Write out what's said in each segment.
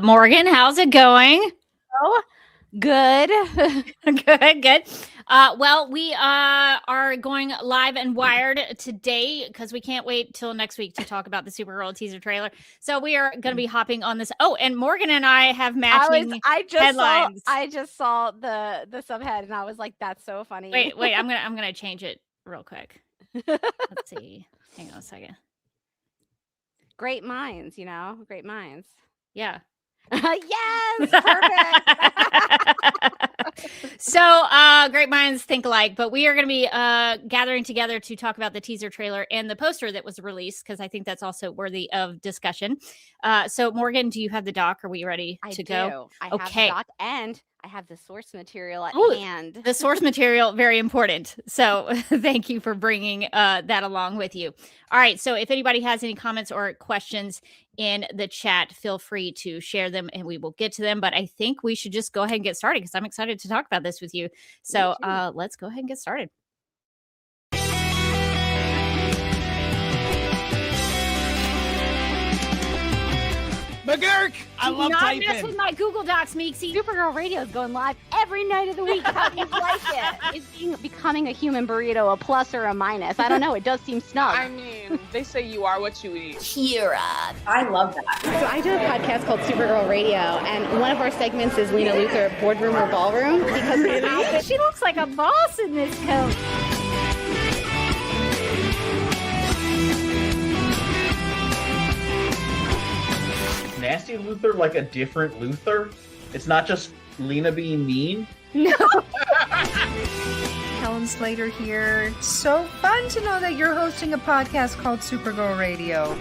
Morgan, how's it going? Oh, good. Good. Well, we are going live and wired today because we can't wait till next week to talk about the Supergirl teaser trailer. So we are going to be hopping on this. Oh, and Morgan and I have matching headlines. I just saw the subhead and I was like, that's so funny. Wait, I'm gonna change it real quick. Let's see. Hang on a second. Great minds, great minds. Yeah. Yes, perfect. So great minds think alike, but we are going to be gathering together to talk about the teaser trailer and the poster that was released, because I think that's also worthy of discussion. So Morgan, do you have the doc? Are we ready to go? I have the doc, and I have the source material at hand. The source material, very important. So thank you for bringing that along with you. All right. So if anybody has any comments or questions in the chat, feel free to share them and we will get to them. But I think we should just go ahead and get started because I'm excited to talk about this with you. So let's go ahead and get started. McGurk! I love typing. Not mess with my Google Docs, Meeksy. Supergirl Radio is going live every night of the week. How do you like it? Is becoming a human burrito a plus or a minus? I don't know. It does seem snug. I mean, they say you are what you eat. Kira. I love that. So I do a podcast called Supergirl Radio, and one of our segments is Lena Luthor, Boardroom or Ballroom. Because she looks like a boss in this coat. Nasty Luther like a different Luther? It's not just Lena being mean? No. Helen Slater here. So fun to know that you're hosting a podcast called Supergirl Radio.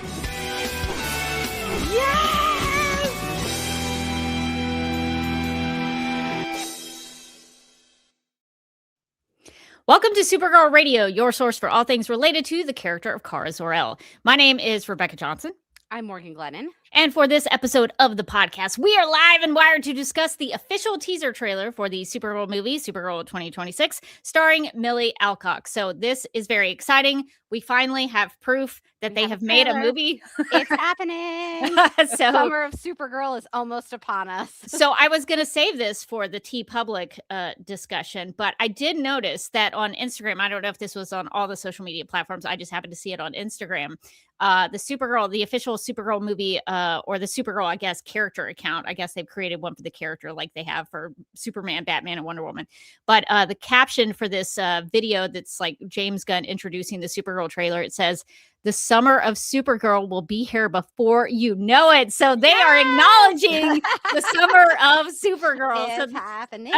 Welcome to Supergirl Radio, your source for all things related to the character of Kara Zor-El. My name is Rebecca Johnson. I'm Morgan Glennon. And for this episode of the podcast, we are live and wired to discuss the official teaser trailer for the Supergirl movie, Supergirl 2026, starring Milly Alcock. So this is very exciting. We finally have proof that they have made a movie. It's happening. So, Summer of Supergirl is almost upon us. So I was going to save this for the TeePublic discussion, but I did notice that on Instagram, I don't know if this was on all the social media platforms, I just happened to see it on Instagram. The official Supergirl movie, or the Supergirl, I guess, character account. I guess they've created one for the character like they have for Superman, Batman, and Wonder Woman. But the caption for this video that's like James Gunn introducing the Supergirl trailer, it says, "The summer of Supergirl will be here before you know it." So they are acknowledging the summer of Supergirl. It's happening.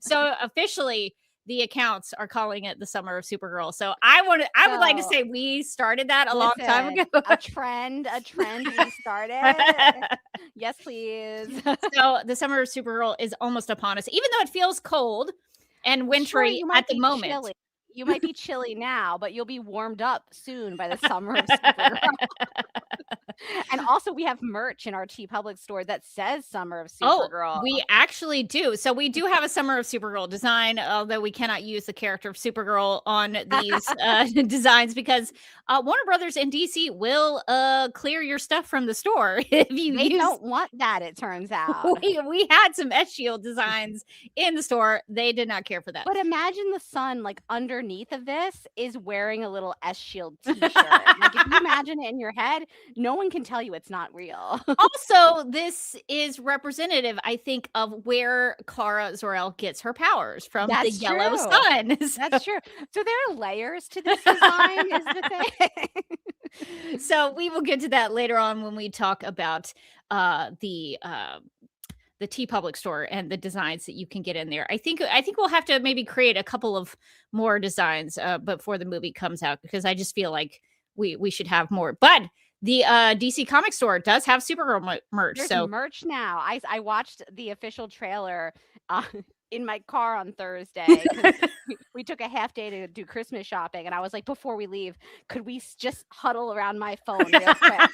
So officially, the accounts are calling it the summer of Supergirl. So I would like to say we started that a long time ago. A trend we started. Yes, please. So the summer of Supergirl is almost upon us, even though it feels cold and wintry at the moment. Chilly. You might be chilly now, but you'll be warmed up soon by the summer of Supergirl. And also, we have merch in our TeePublic store that says Summer of Supergirl. Oh, we actually do. So we do have a Summer of Supergirl design, although we cannot use the character of Supergirl on these designs because Warner Brothers and DC will clear your stuff from the store if you They don't want that, it turns out. We had some S-Shield designs in the store. They did not care for that. But imagine the sun, like, underneath of this is wearing a little S-Shield t-shirt. Like, if you imagine it in your head, no one can tell you it's not real. Also, this is representative, I think, of where Kara Zor-El gets her powers from. That's the yellow true. sun. That's true. So there are layers to this design, is the thing. So we will get to that later on when we talk about the TeePublic store and the designs that you can get in there. I think we'll have to maybe create a couple of more designs before the movie comes out, because I just feel like we should have more. But the DC Comics store does have Supergirl merch. There's merch now. I watched the official trailer in my car on Thursday. We took a half day to do Christmas shopping, and I was like, before we leave, could we just huddle around my phone real quick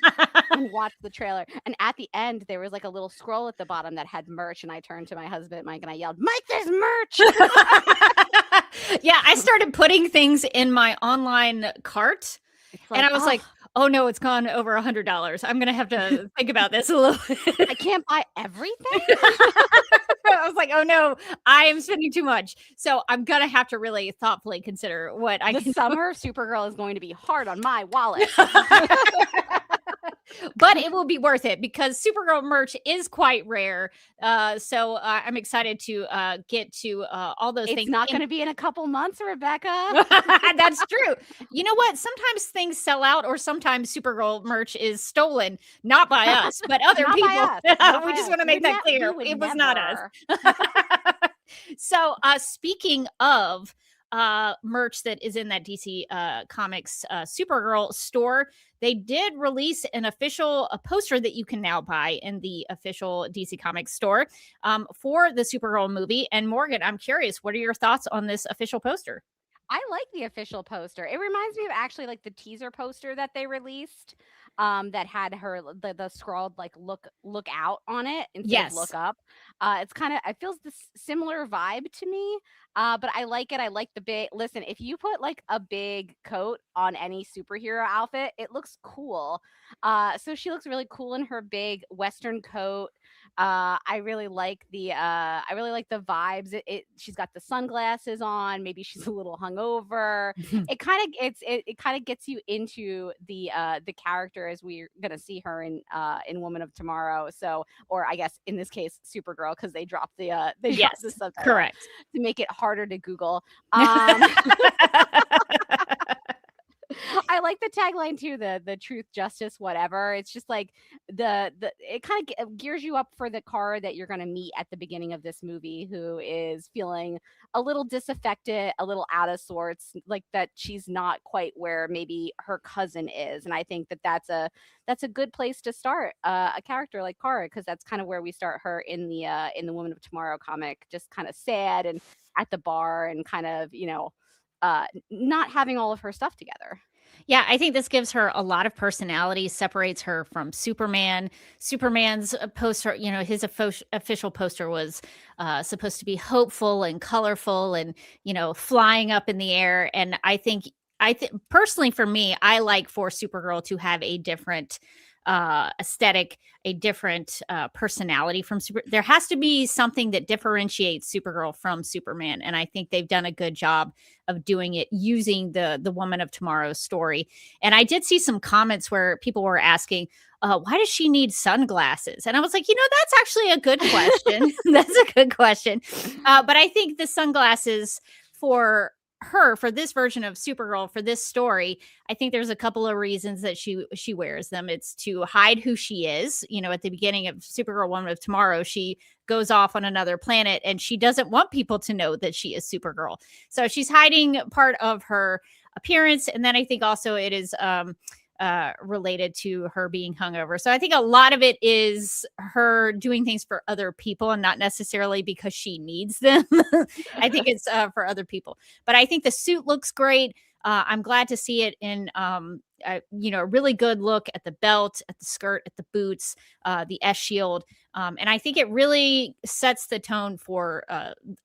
and watch the trailer? And at the end, there was like a little scroll at the bottom that had merch, and I turned to my husband, Mike, and I yelled, "Mike, there's merch!" Yeah, I started putting things in my online cart, and I was like, oh no, it's gone over $100. I'm gonna have to think about this a little bit. I can't buy everything. I was like, oh no, I am spending too much. So I'm gonna have to really thoughtfully consider what I can. The summer of Supergirl is going to be hard on my wallet. But it will be worth it because Supergirl merch is quite rare. So I'm excited to get to all those things. It's not going to be in a couple months, Rebecca. That's true. You know what? Sometimes things sell out, or sometimes Supergirl merch is stolen, not by us, but other Not people. by us. We just want to make that clear. It was not us. So speaking of merch that is in that DC Comics Supergirl store, they did release an official poster that you can now buy in the official DC Comics store for the Supergirl movie. And Morgan, I'm curious, what are your thoughts on this official poster? I like the official poster. It reminds me of actually like the teaser poster that they released that had her the scrawled like look out on it instead of look up. It's kind of, it feels this similar vibe to me. But I like it. I like the big, listen, if you put like a big coat on any superhero outfit, it looks cool. So she looks really cool in her big Western coat. I really like the vibes. She's got the sunglasses on. Maybe she's a little hungover. It kind of gets you into the character as we're gonna see her in Woman of Tomorrow. So, or I guess in this case, Supergirl, because they dropped the dropped the subtitle correct to make it harder to Google. I like the tagline too, the truth, justice, whatever. It's just like it kind of gears you up for the Kara that you're going to meet at the beginning of this movie, who is feeling a little disaffected, a little out of sorts, like that she's not quite where maybe her cousin is. And I think that that's a good place to start a character like Kara, because that's kind of where we start her in the Woman of Tomorrow comic, just kind of sad and at the bar and kind of, not having all of her stuff together. Yeah, I think this gives her a lot of personality, separates her from Superman. Superman's poster, his official poster was supposed to be hopeful and colorful and, flying up in the air. And I think personally for me, I like for Supergirl to have a different aesthetic, a different personality from there has to be something that differentiates Supergirl from Superman, and I think they've done a good job of doing it using the Woman of Tomorrow story. And I did see some comments where people were asking, why does she need sunglasses? And I was like, that's actually a good question. That's a good question. But I think the sunglasses for her, for this version of Supergirl, for this story, I think there's a couple of reasons that she wears them. It's to hide who she is. At the beginning of Supergirl Woman of Tomorrow, she goes off on another planet and she doesn't want people to know that she is Supergirl. So she's hiding part of her appearance. And then I think also it is related to her being hungover. So I think a lot of it is her doing things for other people and not necessarily because she needs them. I think it's for other people. But I think the suit looks great. I'm glad to see it in, a really good look at the belt, at the skirt, at the boots, the S shield. And I think it really sets the tone for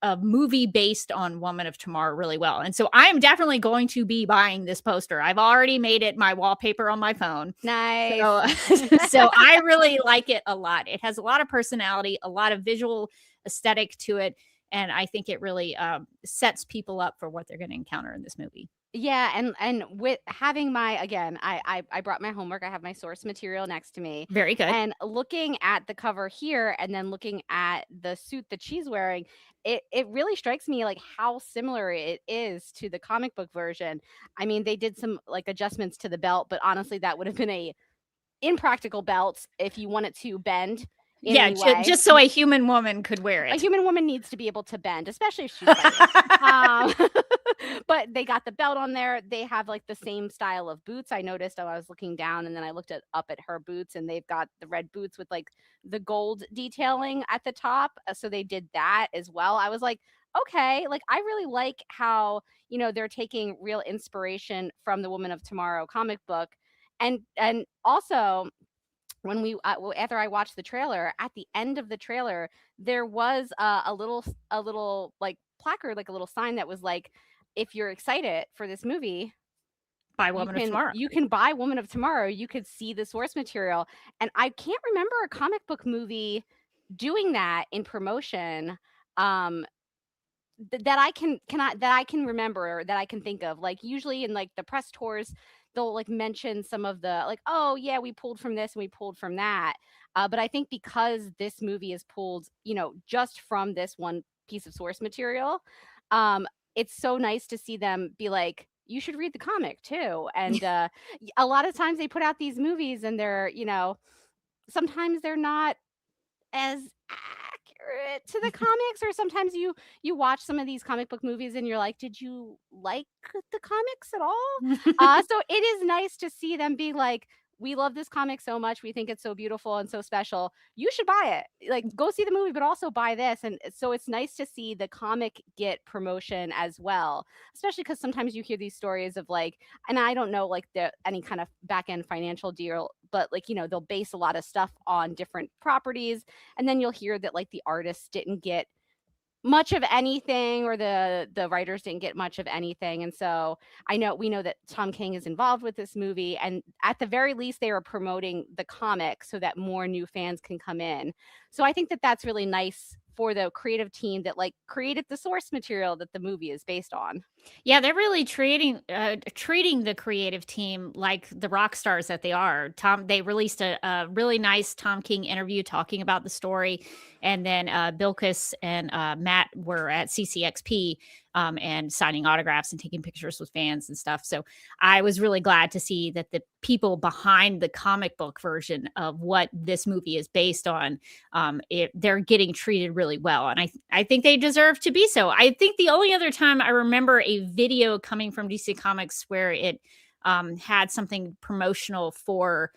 a movie based on Woman of Tomorrow really well. And so I'm definitely going to be buying this poster. I've already made it my wallpaper on my phone. Nice. So I really like it a lot. It has a lot of personality, a lot of visual aesthetic to it. And I think it really sets people up for what they're going to encounter in this movie. Yeah, and with having I brought my homework. I have my source material next to me. Very good. And looking at the cover here and then looking at the suit that she's wearing, it really strikes me like how similar it is to the comic book version. I mean, they did some like adjustments to the belt, but honestly, that would have been a impractical belt if you want it to bend. Just so a human woman could wear it. A human woman needs to be able to bend, especially if she's fighting. But they got the belt on there. They have like the same style of boots. I noticed I was looking down and then I looked up at her boots, and they've got the red boots with like the gold detailing at the top. So they did that as well. I was like, okay, like I really like how, they're taking real inspiration from the Woman of Tomorrow comic book. And also, when after I watched the trailer, at the end of the trailer, there was a little like placard, like a little sign that was like, if you're excited for this movie, buy Woman of Tomorrow. You can buy Woman of Tomorrow. You could see the source material. And I can't remember a comic book movie doing that in promotion that I can remember, or that I can think of. Like usually in like the press tours, they'll like mention some of the like, oh yeah, we pulled from this and we pulled from that. But I think because this movie is pulled, just from this one piece of source material, it's so nice to see them be like, you should read the comic too. And a lot of times they put out these movies and they're, sometimes they're not as accurate to the comics, or sometimes you watch some of these comic book movies and you're like, did you like the comics at all? So it is nice to see them be like, we love this comic so much, we think it's so beautiful and so special, you should buy it. Like, go see the movie but also buy this. And so it's nice to see the comic get promotion as well, especially because sometimes you hear these stories of like, and I don't know like any kind of back end financial deal, but like, they'll base a lot of stuff on different properties, and then you'll hear that like the artists didn't get much of anything, or the writers didn't get much of anything. And so we know that Tom King is involved with this movie, and at the very least they are promoting the comic so that more new fans can come in. So I think that that's really nice for the creative team that like created the source material that the movie is based on. Yeah, they're really treating the creative team like the rock stars that they are. They released a really nice Tom King interview talking about the story, and then Bilkis and Matt were at CCXP and signing autographs and taking pictures with fans and stuff. So I was really glad to see that the people behind the comic book version of what this movie is based on, they're getting treated really well, and I think they deserve to be so. I think the only other time I remember a video coming from DC Comics where it had something promotional for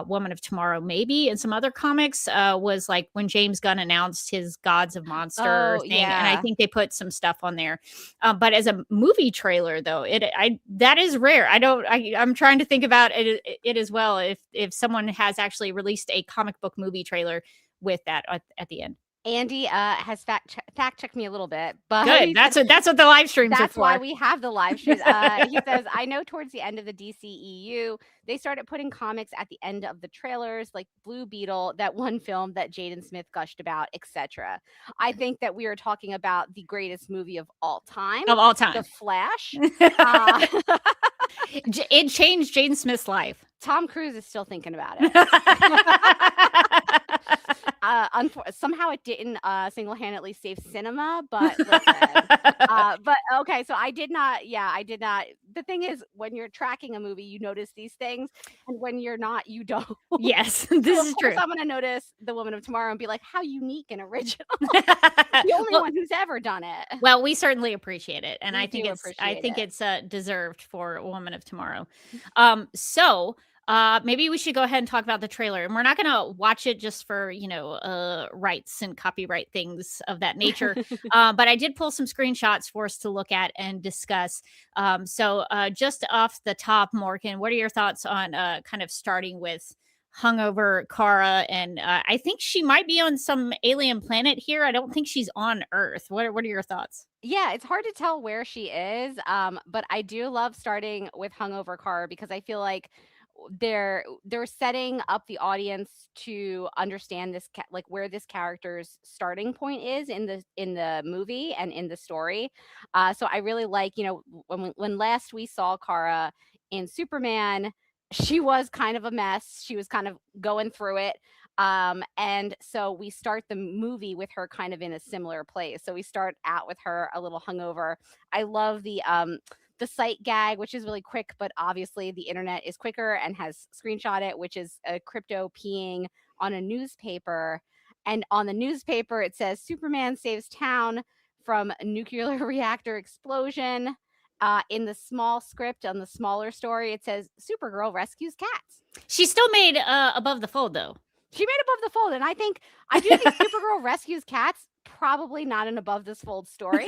Woman of Tomorrow, maybe in some other comics, was like when James Gunn announced his Gods of Monster thing, and I think they put some stuff on there. But as a movie trailer, though, that is rare. I'm trying to think about it as well. If someone has actually released a comic book movie trailer with that at the end. Andy has fact checked me a little bit, but good. That's what the live streams are for. That's why we have the live streams. He says, I know towards the end of the DCEU, they started putting comics at the end of the trailers, like Blue Beetle, that one film that Jaden Smith gushed about, etc. I think that we are talking about the greatest movie of all time. The Flash. It changed Jaden Smith's life. Tom Cruise is still thinking about it. Somehow it didn't single-handedly save cinema, but listen. But okay, so I did not. The thing is, when you're tracking a movie, you notice these things, and when you're not, you don't. Yes, this is true. I'm gonna notice The Woman of Tomorrow and be like, how unique and original. The only one who's ever done it. Well, we certainly appreciate it, and I think it's deserved for Woman of Tomorrow. So maybe we should go ahead and talk about the trailer, and we're not going to watch it just for rights and copyright things of that nature. But I did pull some screenshots for us to look at and discuss. So just off the top, Morgan, what are your thoughts on kind of starting with hungover Kara? And I think she might be on some alien planet here. I don't think she's on Earth. What are your thoughts? Yeah, it's hard to tell where she is, but I do love starting with hungover Kara because I feel like they're setting up the audience to understand this like where this character's starting point is in the movie and in the story. So I really like, when last we saw Kara in Superman, she was kind of a mess. She was kind of going through it. And so we start the movie with her kind of in a similar place. So we start out with her a little hungover. I love the sight gag, which is really quick, but obviously the internet is quicker and has screenshot it, which is a crypto peeing on a newspaper. And on the newspaper, it says Superman saves town from nuclear reactor explosion. In the small script on the smaller story, it says Supergirl rescues cats. She still made above the fold, though. She made above the fold, and I do think Supergirl rescues cats. Probably not an above this fold story.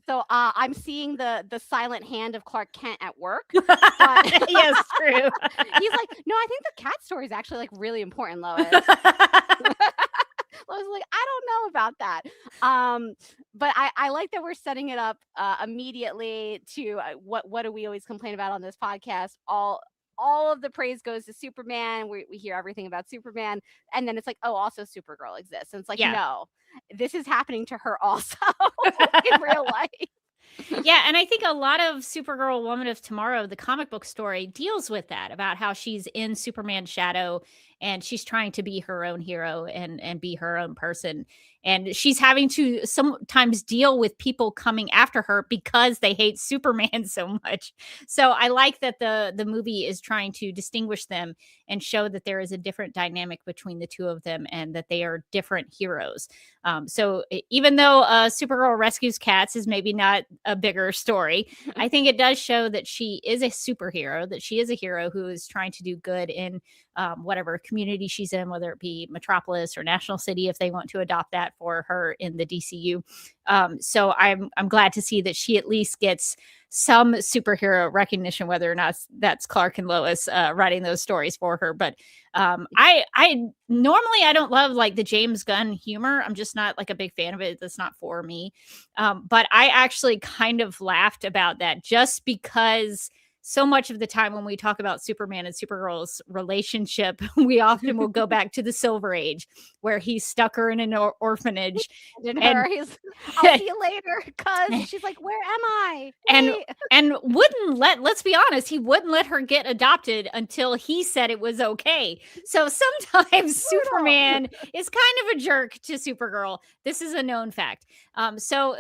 So I'm seeing the silent hand of Clark Kent at work. But yes, true. He's like, no, I think the cat story is actually like really important, Lois. Lois was like, I don't know about that. But I like that we're setting it up immediately to what do we always complain about on this podcast? All of the praise goes to Superman. We hear everything about Superman. And then it's like, oh, also Supergirl exists. And it's like, no, this is happening to her also in real life. Yeah, and I think a lot of Supergirl Woman of Tomorrow, the comic book story, deals with that, about how she's in Superman's shadow and she's trying to be her own hero and be her own person. And she's having to sometimes deal with people coming after her because they hate Superman so much. So I like that the movie is trying to distinguish them and show that there is a different dynamic between the two of them and that they are different heroes. So even though Supergirl rescues cats is maybe not a bigger story, I think it does show that she is a superhero, that she is a hero who is trying to do good in whatever community she's in, whether it be Metropolis or National City, if they want to adopt that for her in the DCU. So I'm glad to see that she at least gets some superhero recognition, whether or not that's Clark and Lois writing those stories for her. But I normally I don't love like the James Gunn humor. I'm just not like a big fan of it. That's not for me. But I actually kind of laughed about that just because so much of the time when we talk about Superman and Supergirl's relationship, we often will go back to the Silver Age, where he stuck her in an orphanage. He's, I'll see you later, cuz she's like, where am I? And wouldn't let's be honest, he wouldn't let her get adopted until he said it was okay. So sometimes Superman is kind of a jerk to Supergirl. This is a known fact. So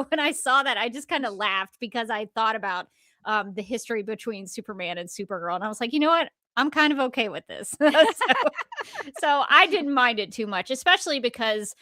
when I saw that, I just kind of laughed because I thought about the history between Superman and Supergirl. And I was like, you know what? I'm kind of okay with this. So I didn't mind it too much, especially because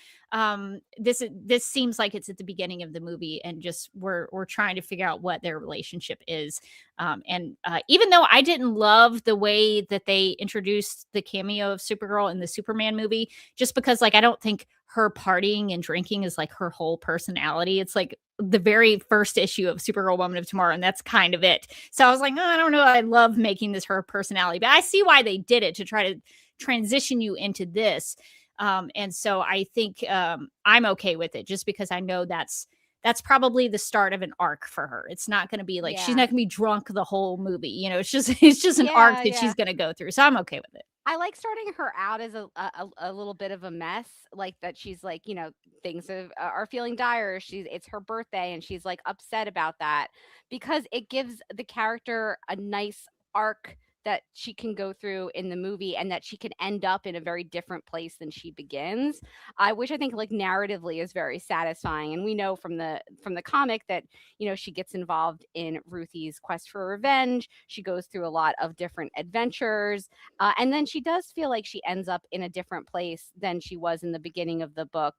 this seems like it's at the beginning of the movie, and just we're trying to figure out what their relationship is. And even though I didn't love the way that they introduced the cameo of Supergirl in the Superman movie, just because like I don't think her partying and drinking is like her whole personality. It's like the very first issue of Supergirl Woman of Tomorrow, and that's kind of it. So I was like, oh, I don't know, I love making this her personality, but I see why they did it, to try to transition you into this. And so I think I'm okay with it, just because I know that's probably the start of an arc for her. It's not going to be like she's not going to be drunk the whole movie. You know, it's just an arc that she's going to go through. So I'm okay with it. I like starting her out as a little bit of a mess, like that she's like, you know, things are feeling dire. It's her birthday and she's like upset about that, because it gives the character a nice arc that she can go through in the movie, and that she can end up in a very different place than she begins, which I think like narratively is very satisfying. And we know from the comic that, you know, she gets involved in Ruthie's quest for revenge. She goes through a lot of different adventures, and then she does feel like she ends up in a different place than she was in the beginning of the book.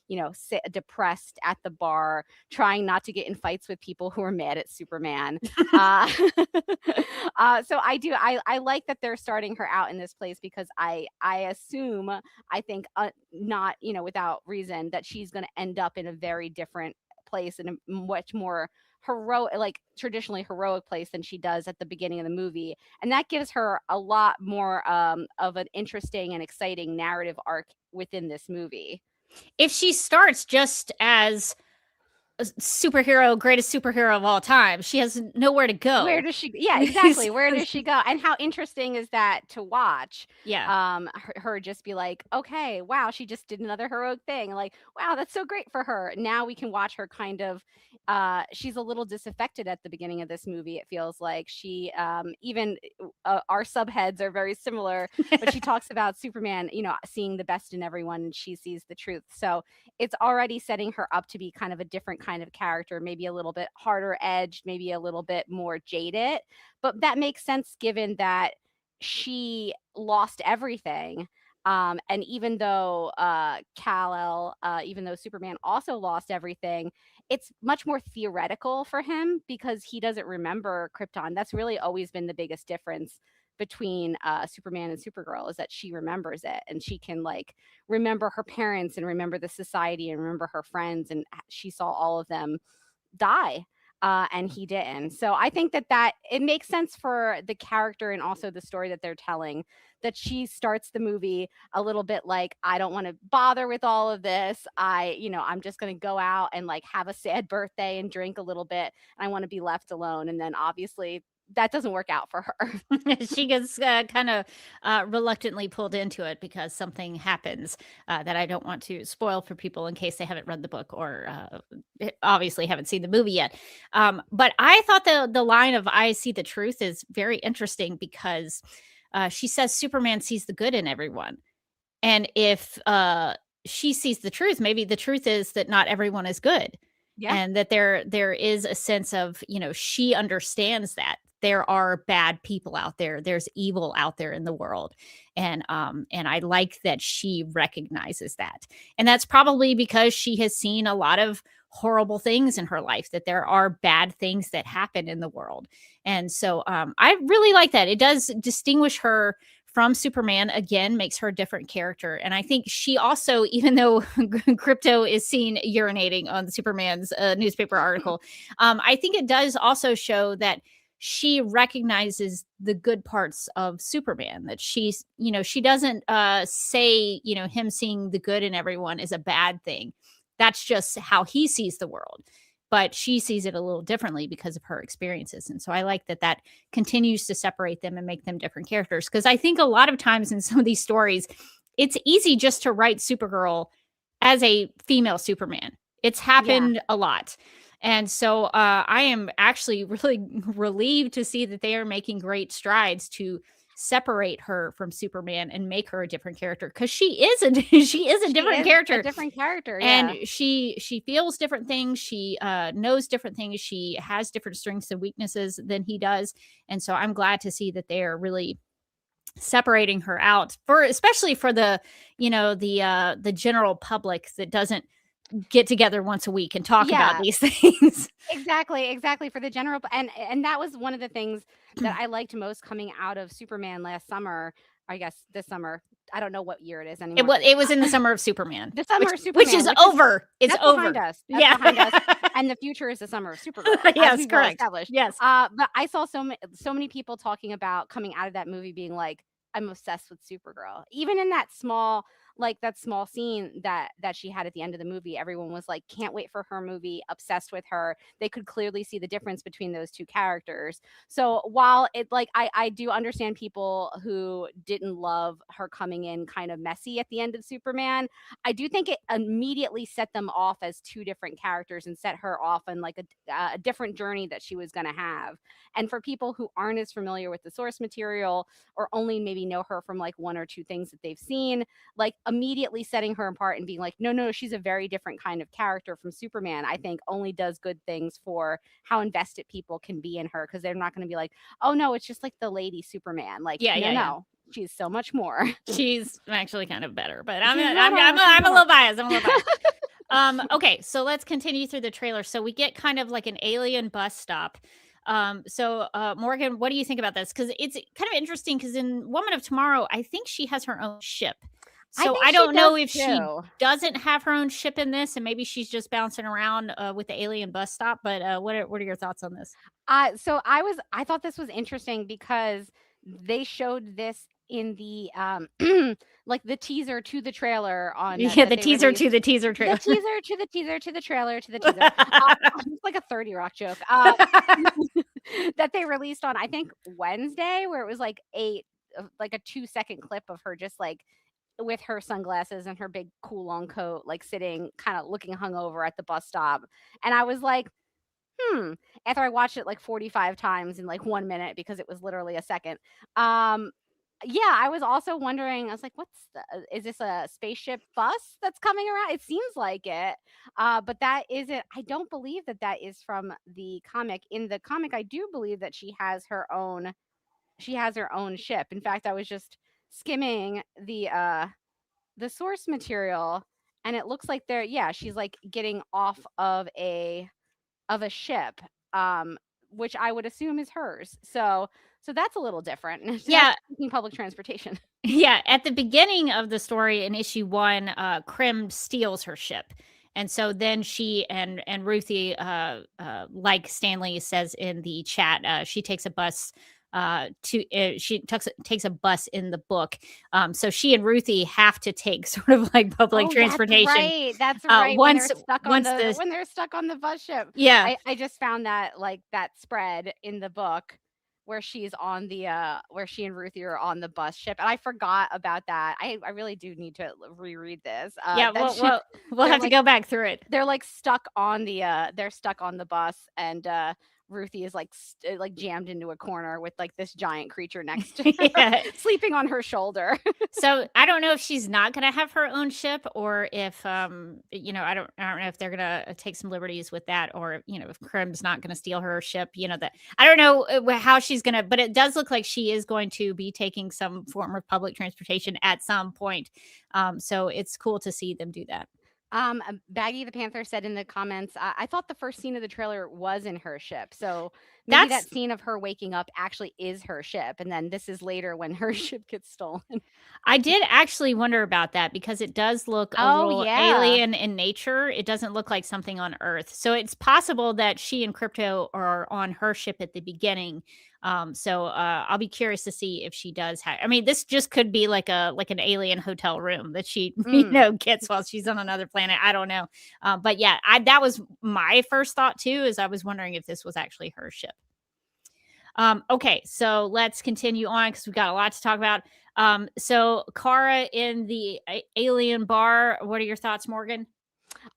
You know, depressed at the bar, trying not to get in fights with people who are mad at Superman. So I like that they're starting her out in this place, because I assume, I think not, you know, without reason, that she's going to end up in a very different place, in a much more heroic, like traditionally heroic place than she does at the beginning of the movie. And that gives her a lot more of an interesting and exciting narrative arc within this movie. If she starts just as a superhero, greatest superhero of all time, she has nowhere to go. Where does she? Yeah, exactly. Where does she go? And how interesting is that to watch? Yeah. Her just be like, okay, wow, she just did another heroic thing. Like, wow, that's so great for her. Now we can watch her kind of. She's a little disaffected at the beginning of this movie. It feels like she, even our subheads are very similar, but she talks about Superman, you know, seeing the best in everyone, and she sees the truth. So it's already setting her up to be kind of a different kind of character, maybe a little bit harder edged, maybe a little bit more jaded. But that makes sense given that she lost everything. And even though Kal-El, even though Superman also lost everything, it's much more theoretical for him, because he doesn't remember Krypton. That's really always been the biggest difference between Superman and Supergirl, is that she remembers it, and she can like remember her parents and remember the society and remember her friends, and she saw all of them die. And he didn't. So I think that it makes sense for the character, and also the story that they're telling, that she starts the movie a little bit like, I don't want to bother with all of this. I'm just going to go out and like have a sad birthday and drink a little bit. And I want to be left alone. And then obviously that doesn't work out for her. She gets kind of reluctantly pulled into it because something happens that I don't want to spoil for people in case they haven't read the book or obviously haven't seen the movie yet. But I thought the line of "I see the truth" is very interesting, because she says Superman sees the good in everyone. And if she sees the truth, maybe the truth is that not everyone is good. Yeah. And that there is a sense of, you know, she understands that there are bad people out there. There's evil out there in the world. And I like that she recognizes that. And that's probably because she has seen a lot of horrible things in her life, that there are bad things that happen in the world. And so I really like that. It does distinguish her from Superman, again, makes her a different character. And I think she also, even though Crypto is seen urinating on Superman's newspaper article, I think it does also show that she recognizes the good parts of Superman, that she's, you know, she doesn't say, you know, him seeing the good in everyone is a bad thing. That's just how he sees the world. but she sees it a little differently because of her experiences. And so I like that continues to separate them and make them different characters. Because I think a lot of times in some of these stories, it's easy just to write Supergirl as a female Superman. It's happened a lot. And so I am actually really relieved to see that they are making great strides to separate her from Superman and make her a different character, because she is a different character. A different character, and she feels different things. She knows different things. She has different strengths and weaknesses than he does. And so I'm glad to see that they are really separating her out, especially for the general public that doesn't get together once a week and talk about these things. Exactly for the general, and that was one of the things that I liked most coming out of Superman last summer. I guess this summer. I don't know what year it is anymore. It was in the summer of Superman. The summer of Superman, which is over. It's over. Behind us. That's behind us. And the future is the summer of Supergirl. Yes, correct. Yes. But I saw so many people talking about coming out of that movie being like, I'm obsessed with Supergirl. Even in that small scene that she had at the end of the movie, everyone was like, can't wait for her movie, obsessed with her. They could clearly see the difference between those two characters. So while it I do understand people who didn't love her coming in kind of messy at the end of Superman, I do think it immediately set them off as two different characters and set her off on like a different journey that she was going to have. And for people who aren't as familiar with the source material, or only maybe know her from like one or two things that they've seen, like immediately setting her apart and being like, no, she's a very different kind of character from Superman, I think only does good things for how invested people can be in her, because they're not going to be like, oh no, it's just like the lady Superman. Like, no, she's so much more. She's actually kind of better, but I'm a little biased. Okay, so let's continue through the trailer. So we get kind of like an alien bus stop. So Morgan, what do you think about this? Because it's kind of interesting, because in Woman of Tomorrow, I think she has her own ship. So I don't know if she doesn't have her own ship in this, and maybe she's just bouncing around with the alien bus stop. But what are your thoughts on this? So I thought this was interesting because they showed this in the like the teaser to the trailer on the teaser to the teaser trailer. The teaser to the teaser to the trailer to the teaser. It's like a 30 Rock joke. That they released on, I think, Wednesday, where it was like a 2-second clip of her just like with her sunglasses and her big cool long coat, like sitting kind of looking hungover at the bus stop. And I was like, after I watched it like 45 times in like 1 minute, because it was literally a second. I was also wondering, I was like, is this a spaceship bus that's coming around? It seems like it. But that isn't, I don't believe that is from the comic. In the comic, I do believe that she has her own ship. In fact, I was just skimming the source material, and it looks like she's like getting off of a ship, which I would assume is hers. So that's a little different. Taking public transportation. Yeah, at the beginning of the story in issue 1, Krim steals her ship. And so then she and Ruthie, like Stanley says in the chat, she takes a bus takes a bus in the book. So she and Ruthie have to take sort of like public transportation. That's right. When they're stuck on the bus ship. Yeah. I just found that spread in the book where she's on the where she and Ruthie are on the bus ship, and I forgot about that. I really do need to reread this. We'll have to go baback through it. They're like stuck on the bus, and Ruthie is like jammed into a corner with like this giant creature next to her, sleeping on her shoulder. So I don't know if she's not going to have her own ship, or if I don't know if they're going to take some liberties with that, or if Krim's not going to steal her ship. That I don't know how she's going to, but it does look like she is going to be taking some form of public transportation at some point. So it's cool to see them do that. Baggy the Panther said in the comments, I thought the first scene of the trailer was in her ship. So maybe that scene of her waking up actually is her ship. And then this is later when her ship gets stolen. I did actually wonder about that, because it does look a little alien in nature. It doesn't look like something on Earth. So it's possible that she and Crypto are on her ship at the beginning. So I'll be curious to see if she does have. I mean, this just could be like an alien hotel room that she gets while she's on another planet. I don't know, but yeah, that was my first thought too. Is I was wondering if this was actually her ship. Okay, so let's continue on because we've got a lot to talk about. So Kara in the alien bar. What are your thoughts, Morgan?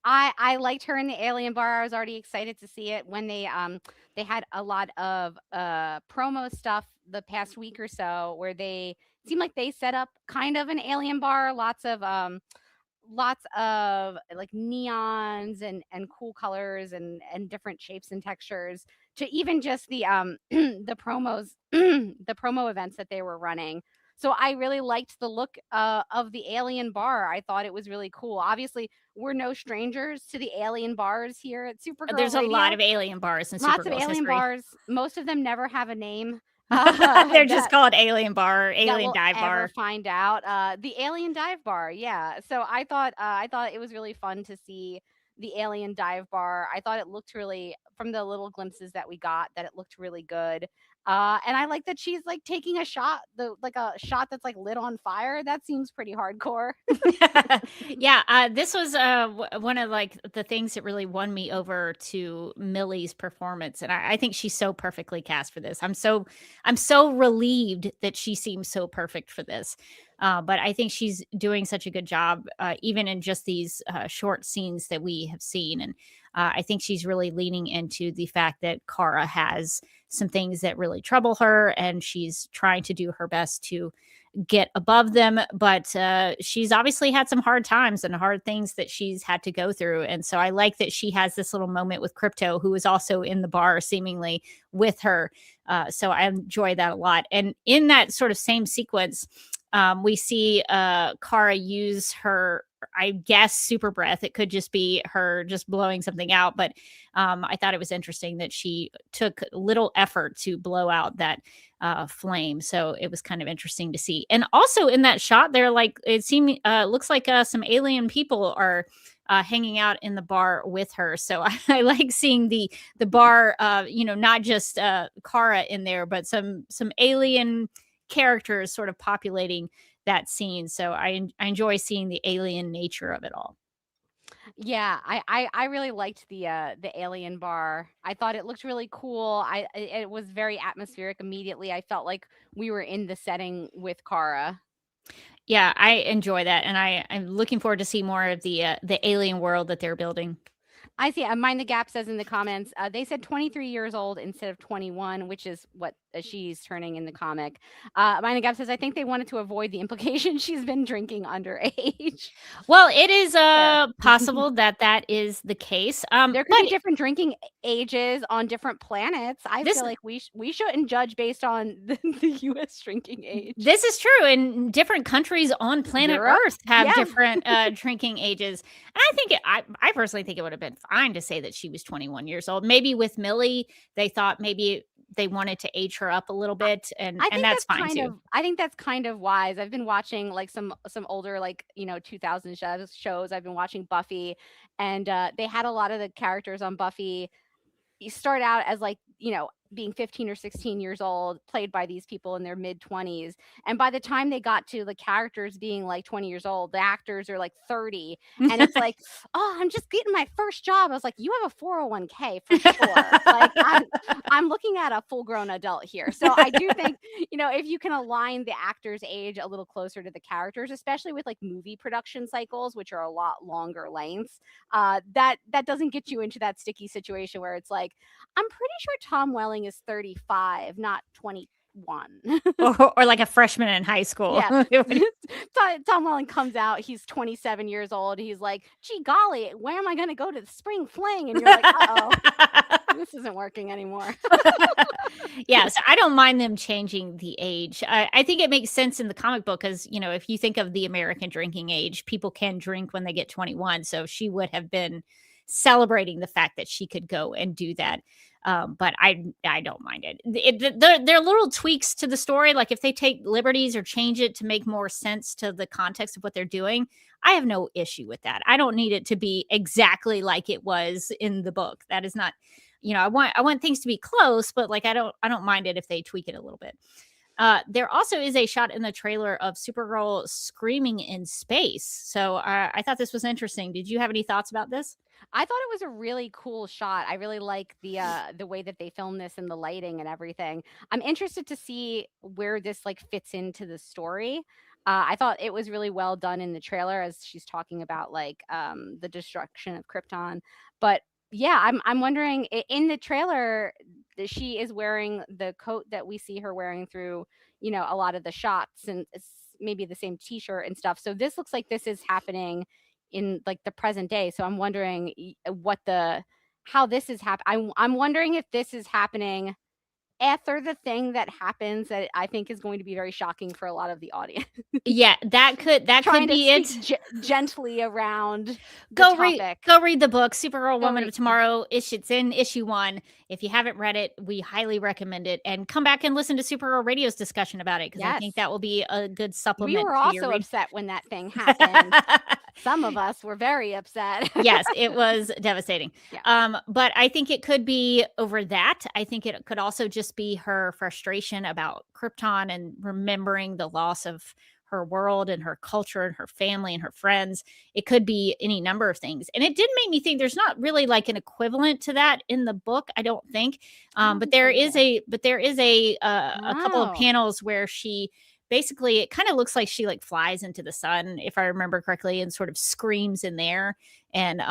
I liked her in the alien bar. I was already excited to see it when they had a lot of promo stuff the past week or so where they seemed like they set up kind of an alien bar, lots of like neons and cool colors and different shapes and textures, to even just the the promos the promo events that they were running. So I really liked the look of the alien bar. I thought it was really cool. Obviously, we're no strangers to the alien bars here at Supergirl There's Radio. a lot of alien bars in Lots of Supergirl's alien history. bars. Most of them never have a name. They're just called alien bar, alien we'll dive bar. ever find out. The alien dive bar, yeah. So I thought it was really fun to see the alien dive bar. I thought it looked really, from the little glimpses that we got, that it looked really good. And I like that she's like taking a shot, like a shot that's like lit on fire. That seems pretty hardcore. Yeah, this was one of like the things that really won me over to Milly's performance, and I think she's so perfectly cast for this. I'm so relieved that she seems so perfect for this. But I think she's doing such a good job, even in just these short scenes that we have seen. And I think she's really leaning into the fact that Kara has some things that really trouble her, and she's trying to do her best to get above them. But she's obviously had some hard times and hard things that she's had to go through. And so I like that she has this little moment with Crypto, who is also in the bar seemingly with her. So I enjoy that a lot. And in that sort of same sequence, we see Kara use her, I guess, super breath. It could just be her just blowing something out. But I thought it was interesting that she took little effort to blow out that flame. So it was kind of interesting to see. And also in that shot there, like it seemed, looks like some alien people are hanging out in the bar with her. So I like seeing the bar, not just Kara in there, but some alien characters sort of populating that scene. So I enjoy seeing the alien nature of it all. Yeah, I really liked the alien bar. I thought it looked really cool. It was very atmospheric immediately. I felt like we were in the setting with Kara. Yeah, I enjoy that, and I'm looking forward to see more of the alien world that they're building. I see. Mind the Gap says in the comments, they said 23 years old instead of 21, which is what she's turning in the comic. Mind the Gap says, I think they wanted to avoid the implication she's been drinking underage. Well, it is possible that is the case. There could be different drinking ages on different planets. I feel like we shouldn't judge based on the U.S. drinking age. This is true. And different countries on planet Earth have different drinking ages. And I think I personally think it would have been fine to say that she was 21 years old. Maybe with Milly, they thought maybe they wanted to age her up a little bit, and that's fine too. I think that's kind of wise. I've been watching like some older 2000 shows. I've been watching Buffy, and they had a lot of the characters on Buffy. You start out as being 15 or 16 years old, played by these people in their mid-20s. And by the time they got to the characters being like 20 years old, the actors are like 30. And it's like, oh, I'm just getting my first job. I was like, you have a 401k for sure. Like I'm looking at a full-grown adult here. So I do think, if you can align the actor's age a little closer to the characters, especially with like movie production cycles, which are a lot longer lengths, that doesn't get you into that sticky situation where it's like, I'm pretty sure Tom Welling is 35, not 21. or like a freshman in high school. Yeah. Tom Welling comes out, he's 27 years old. He's like, gee golly, where am I going to go to the spring fling? And you're like, uh-oh, this isn't working anymore. Yeah, so I don't mind them changing the age. I think it makes sense in the comic book because, if you think of the American drinking age, people can drink when they get 21. So she would have been celebrating the fact that she could go and do that. But I don't mind it. There are little tweaks to the story. Like if they take liberties or change it to make more sense to the context of what they're doing, I have no issue with that. I don't need it to be exactly like it was in the book. That is not I want things to be close, but like I don't mind it if they tweak it a little bit. There also is a shot in the trailer of Supergirl screaming in space. So I thought this was interesting. Did you have any thoughts about this? I thought it was a really cool shot. I really like the way that they filmed this and the lighting and everything. I'm interested to see where this like fits into the story. I thought it was really well done in the trailer as she's talking about like the destruction of Krypton. But yeah, I'm wondering in the trailer she is wearing the coat that we see her wearing through, a lot of the shots, and it's maybe the same t-shirt and stuff. So this looks like this is happening in like the present day. So I'm wondering how this is happening. I'm wondering if this is happening after the thing that happens that I think is going to be very shocking for a lot of the audience. Yeah, that could be it. Gently around Go read the book, Supergirl Woman of Tomorrow. It's in issue 1. If you haven't read it, we highly recommend it. And come back and listen to Supergirl Radio's discussion about it, because I think that will be a good supplement. We were also upset when that thing happened. Some of us were very upset. Yes, it was devastating. Yeah. But I think it could be over that. I think it could also just be her frustration about Krypton and remembering the loss of her world and her culture and her family and her friends. It could be any number of things. And it did make me think there's not really like an equivalent to that in the book, I don't think. But there is a couple of panels where she basically, it kind of looks like she like flies into the sun, if I remember correctly, and sort of screams in there. And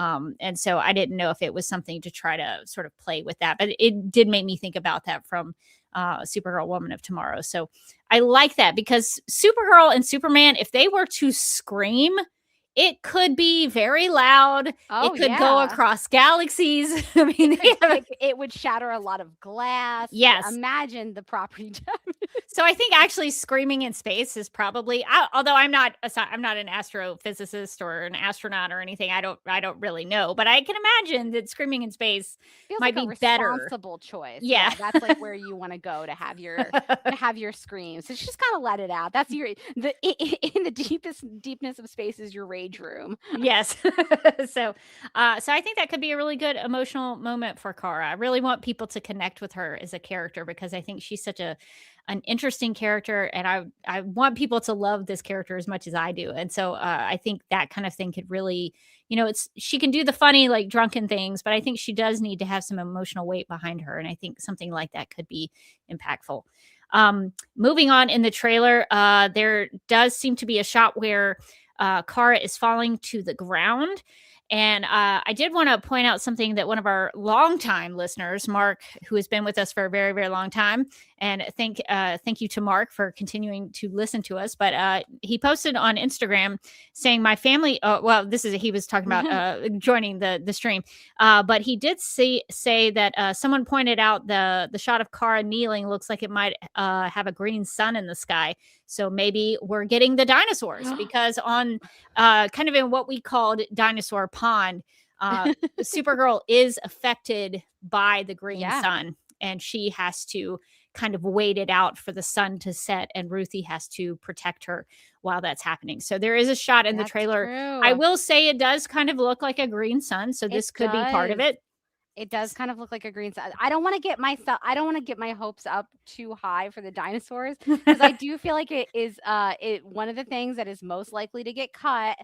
so I didn't know if it was something to try to sort of play with that, but it did make me think about that from Supergirl Woman of Tomorrow. So I like that, because Supergirl and Superman, if they were to scream, it could be very loud. It could go across galaxies. I mean, it would shatter a lot of glass. Yes. Imagine the property damage. So I think actually screaming in space is probably, although I'm not an astrophysicist or an astronaut or anything. I don't really know, but I can imagine that screaming in space might be better. Responsible choice. Yeah. That's like where you want to go to have your screams. So just kind of let it out. That's in the deepness of space is your rage room. Yes. So I think that could be a really good emotional moment for Kara. I really want people to connect with her as a character, because I think she's such an interesting character, and I want people to love this character as much as I do. And so I think that kind of thing could really, she can do the funny, like drunken things, but I think she does need to have some emotional weight behind her. And I think something like that could be impactful. Moving on in the trailer, there does seem to be a shot where Kara is falling to the ground. And I did want to point out something that one of our longtime listeners, Mark, who has been with us for a very, very long time, and thank you to Mark for continuing to listen to us. But he posted on Instagram saying, "My family." He was talking about joining the stream, but he did say that someone pointed out the shot of Kara kneeling looks like it might have a green sun in the sky. So maybe we're getting the dinosaurs, because on kind of in what we called Dinosaur Pond, Supergirl is affected by the green sun, and she has to kind of wait it out for the sun to set, and Ruthie has to protect her while that's happening. So there is a shot in the trailer. True. I will say it does kind of look like a green sun, so this could be part of it. It does kind of look like a green sun. I don't want to get my hopes up too high for the dinosaurs, because I do feel like it is one of the things that is most likely to get cut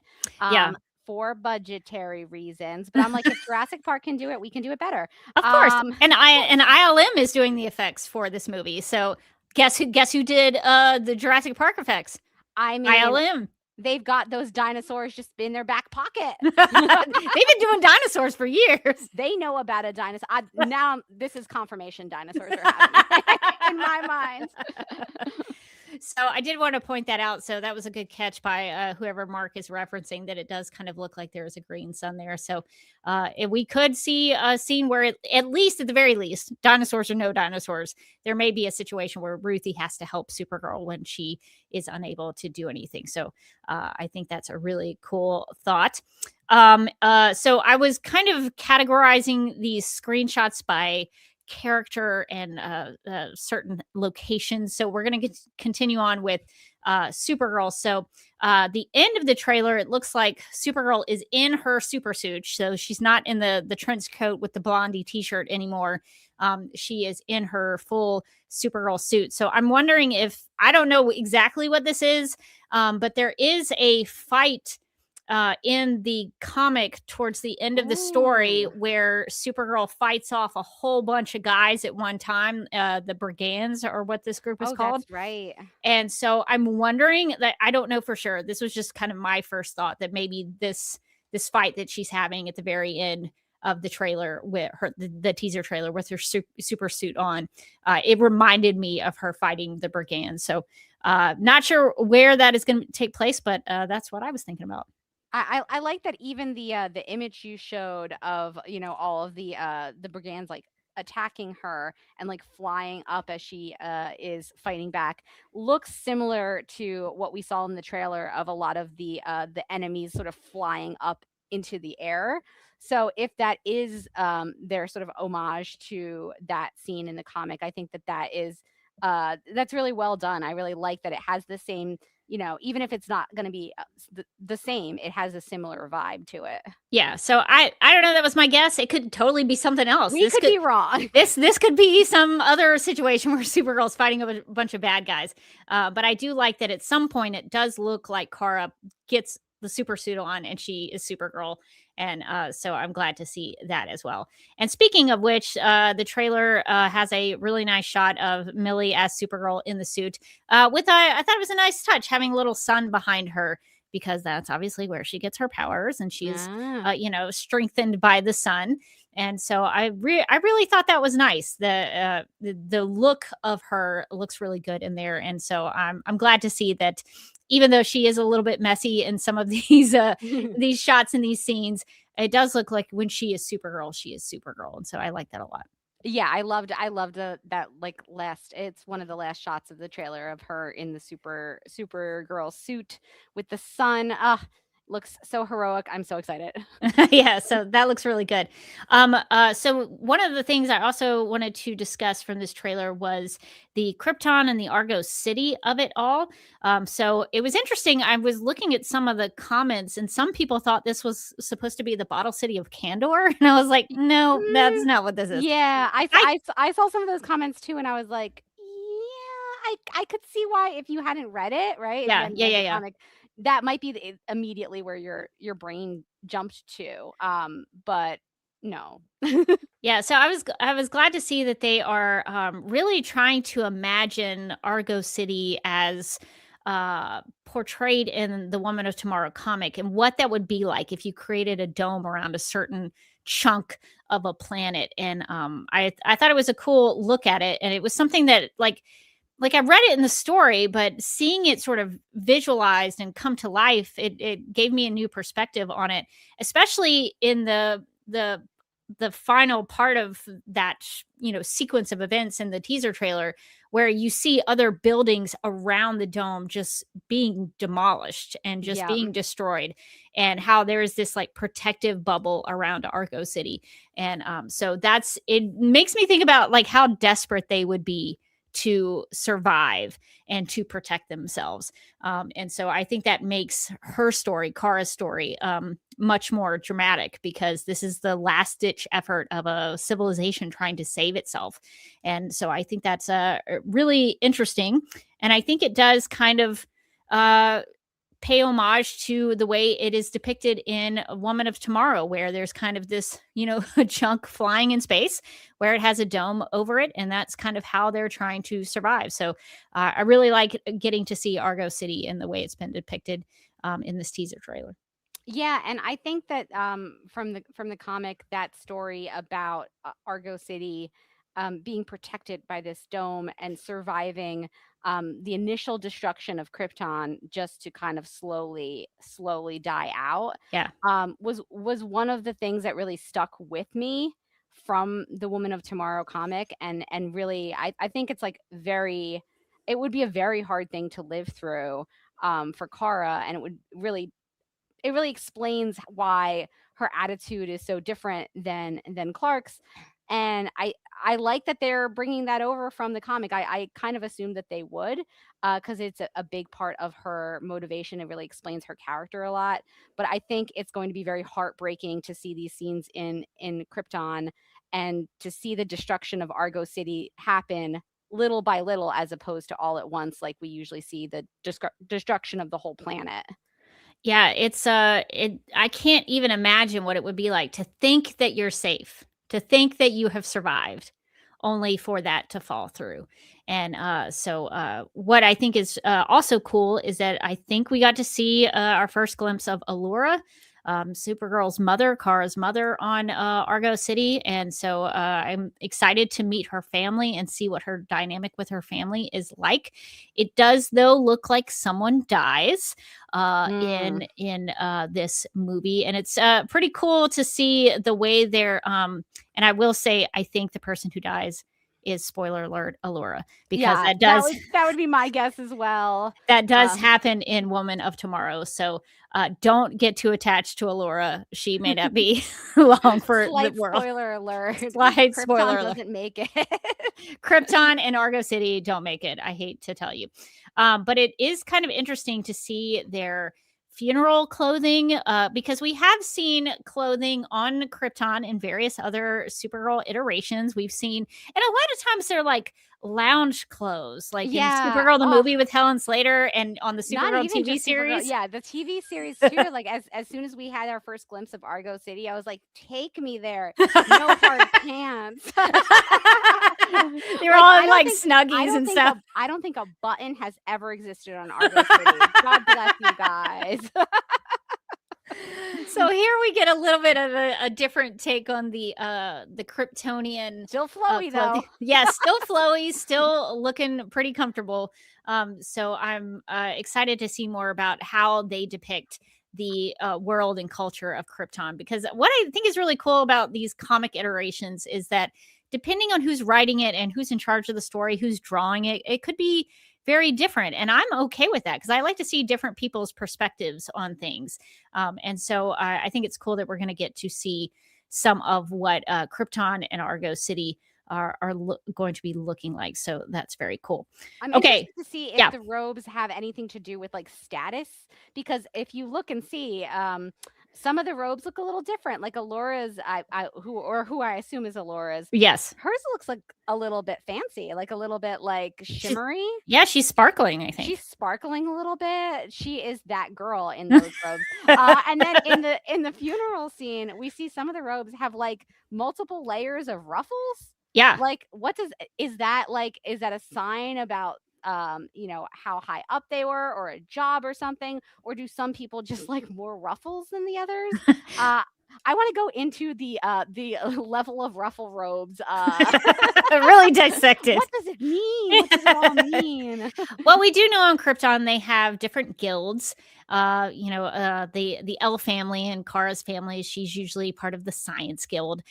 for budgetary reasons. But I'm like, if Jurassic Park can do it, we can do it better. Of course. And ILM is doing the effects for this movie. So guess who did the Jurassic Park effects? I mean, ILM. They've got those dinosaurs just in their back pocket. They've been doing dinosaurs for years. They know about a dinosaur. Now this is confirmation dinosaurs are happening in my mind. So I did want to point that out. So that was a good catch by whoever Mark is referencing, that it does kind of look like there's a green sun there. So we could see a scene where, at least at the very least, dinosaurs or no dinosaurs, there may be a situation where Ruthie has to help Supergirl when she is unable to do anything. So I think that's a really cool thought. So I was kind of categorizing these screenshots by character and certain locations. So we're going to continue on with Supergirl. So the end of the trailer, it looks like Supergirl is in her super suit. So she's not in the trench coat with the blondie t-shirt anymore. She is in her full Supergirl suit. So I'm wondering if, I don't know exactly what this is, but there is a fight in the comic towards the end of the story where Supergirl fights off a whole bunch of guys at one time, the Brigands, or what this group is called. That's right. And so I'm wondering, that I don't know for sure. This was just kind of my first thought, that maybe this fight that she's having at the very end of the trailer with her, the teaser trailer with her super suit on, it reminded me of her fighting the Brigands. So not sure where that is going to take place, but that's what I was thinking about. I like that even the image you showed of, all of the brigands like attacking her and like flying up as she is fighting back looks similar to what we saw in the trailer of a lot of the enemies sort of flying up into the air. So if that is their sort of homage to that scene in the comic, I think that is that's really well done. I really like that it has the same, even if it's not going to be the same, it has a similar vibe to it. Yeah. So I don't know. That was my guess. It could totally be something else. This could be wrong. This could be some other situation where Supergirl's fighting a bunch of bad guys. But I do like that at some point it does look like Kara gets the super suit on and she is Supergirl. And so I'm glad to see that as well. And speaking of which, the trailer has a really nice shot of Milly as Supergirl in the suit. I thought it was a nice touch having a little sun behind her, because that's obviously where she gets her powers, and she's strengthened by the sun. And so I really thought that was nice. The look of her looks really good in there, and so I'm glad to see that. Even though she is a little bit messy in some of these these shots and these scenes, it does look like when she is Supergirl, she is Supergirl, and so I like that a lot. Yeah, I loved that like it's one of the last shots of the trailer of her in the Supergirl suit with the sun. Looks so heroic. I'm so excited. Yeah, so that looks really good. So one of the things I also wanted to discuss from this trailer was the Krypton and the Argos City of it all. So it was interesting. I was looking at some of the comments, and some people thought this was supposed to be the Bottle City of Kandor, and I was like, no, that's not what this is. Yeah, I saw some of those comments too, and I was like, yeah, I could see why if you hadn't read it, right? Yeah. Comic, that might be immediately where your brain jumped to. But no. Yeah, so I was glad to see that they are really trying to imagine Argo City as portrayed in the Woman of Tomorrow comic, and what that would be like if you created a dome around a certain chunk of a planet. And I thought it was a cool look at it, and it was something that like I read it in the story, but seeing it sort of visualized and come to life, it gave me a new perspective on it, especially in the final part of that, sequence of events in the teaser trailer, where you see other buildings around the dome just being demolished and just being destroyed, and how there is this like protective bubble around Argo City. And so it makes me think about like how desperate they would be to survive and to protect themselves. And so I think that makes her story, Kara's story, much more dramatic, because this is the last ditch effort of a civilization trying to save itself. And so I think that's really interesting. And I think it does kind of pay homage to the way it is depicted in A Woman of Tomorrow, where there's kind of this, chunk flying in space where it has a dome over it. And that's kind of how they're trying to survive. So I really like getting to see Argo City and the way it's been depicted in this teaser trailer. Yeah, and I think that from the comic, that story about Argo City being protected by this dome and surviving the initial destruction of Krypton, just to kind of slowly die out, was one of the things that really stuck with me from the Woman of Tomorrow comic. And really, I think it's like it would be a very hard thing to live through for Kara, and it really explains why her attitude is so different than Clark's. And I like that they're bringing that over from the comic. I kind of assumed that they would, because it's a big part of her motivation. It really explains her character a lot. But I think it's going to be very heartbreaking to see these scenes in Krypton, and to see the destruction of Argo City happen little by little, as opposed to all at once, like we usually see the destruction of the whole planet. Yeah, it's I can't even imagine what it would be like to think that you're safe, to think that you have survived, only for that to fall through. And what I think is also cool is that I think we got to see our first glimpse of Allura, Supergirl's mother, Kara's mother, on Argo City. And so I'm excited to meet her family and see what her dynamic with her family is like. It does, though, look like someone dies in this movie, and it's pretty cool to see the way they're and I will say, I think the person who dies is, spoiler alert, Allura, because that would be my guess as well. That does happen in Woman of Tomorrow. So don't get too attached to Allura. She may not be long for Slight the world. Spoiler alert. Slight Krypton spoiler alert. doesn't make it. Krypton and Argo City don't make it. I hate to tell you. But it is kind of interesting to see their funeral clothing, because we have seen clothing on Krypton in various other Supergirl iterations. We've seen, and a lot of times they're like lounge clothes, like in Supergirl the movie with Helen Slater, and on the Supergirl TV series. Yeah, the TV series too. Like as soon as we had our first glimpse of Argo City, I was like, take me there. No hard pants. They were all in like snuggies and stuff. I don't think a button has ever existed on Argo City. God bless you guys. So here we get a little bit of a different take on the Kryptonian. Still flowy though. Yeah, still flowy, still looking pretty comfortable. So I'm excited to see more about how they depict the world and culture of Krypton, because what I think is really cool about these comic iterations is that depending on who's writing it and who's in charge of the story, who's drawing it, it could be very different. And I'm okay with that, because I like to see different people's perspectives on things. And so I think it's cool that we're going to get to see some of what Krypton and Argo City are going to be looking like. So that's very cool. I'm interested to see if the robes have anything to do with like status, because if you look and see, some of the robes look a little different. Like Allura's, who I assume is Allura's. Yes, hers looks like a little bit fancy, like a little bit like shimmery. She's sparkling. I think she's sparkling a little bit. She is that girl in those robes. And then in the funeral scene, we see some of the robes have like multiple layers of ruffles. Yeah, like is that a sign about how high up they were, or a job or something, or do some people just like more ruffles than the others? I want to go into the level of ruffle robes. Really dissect it. What does it mean? What does it all mean? Well, we do know on Krypton they have different guilds. The L family and Kara's family, she's usually part of the Science Guild.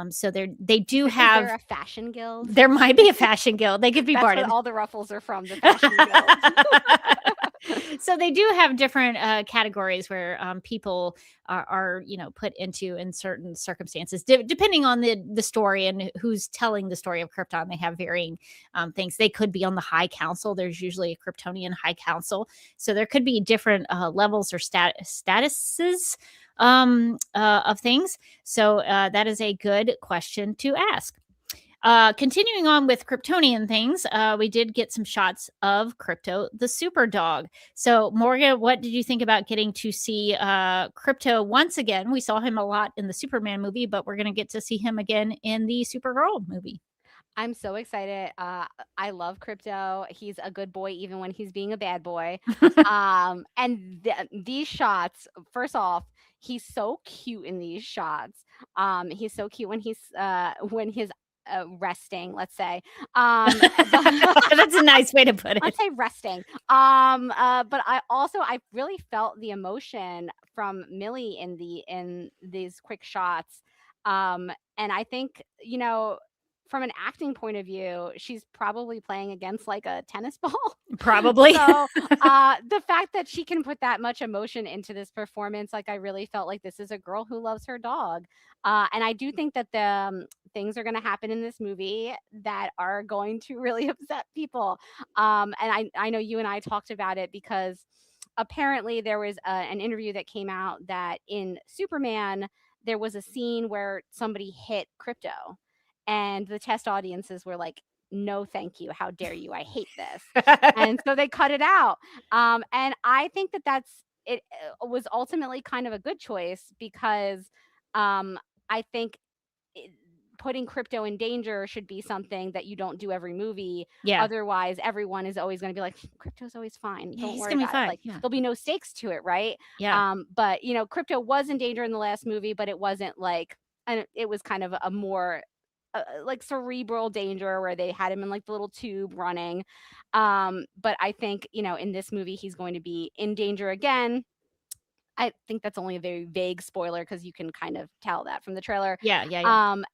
So they do have. Is there a fashion guild? There might be a fashion guild. They could be part of. All the ruffles are from the fashion guild. So they do have different categories where people are put into in certain circumstances, depending on the story and who's telling the story of Krypton. They have varying things. They could be on the High Council. There's usually a Kryptonian High Council, so there could be different levels or statuses of things. So that is a good question to ask. Continuing on with Kryptonian things, we did get some shots of Krypto, the super dog. So, Morgan, what did you think about getting to see Krypto once again? We saw him a lot in the Superman movie, but we're going to get to see him again in the Supergirl movie. I'm so excited. I love Krypto. He's a good boy, even when he's being a bad boy. And these shots, first off, he's so cute in these shots. He's so cute when he's resting, let's say. That's a nice way to put it. Let's say resting. But I really felt the emotion from Milly in these quick shots. And I think, from an acting point of view, she's probably playing against like a tennis ball. Probably. So the fact that she can put that much emotion into this performance, like I really felt like this is a girl who loves her dog. And I do think that the things are going to happen in this movie that are going to really upset people. And I know you and I talked about it because apparently there was an interview that came out that in Superman, there was a scene where somebody hit Crypto and the test audiences were like, no, thank you. How dare you? I hate this. And so they cut it out. And I think that it was ultimately kind of a good choice because I think putting Crypto in danger should be something that you don't do every movie. Yeah. Otherwise, everyone is always going to be like, Crypto's always fine. Yeah, Don't he's worry gonna be about fine. it. Like, Yeah. there'll be no stakes to it, right? Yeah. But Crypto was in danger in the last movie, but it wasn't like, and it was kind of a more like cerebral danger where they had him in like the little tube running. But I think, in this movie, he's going to be in danger again. I think that's only a very vague spoiler because you can kind of tell that from the trailer. Yeah.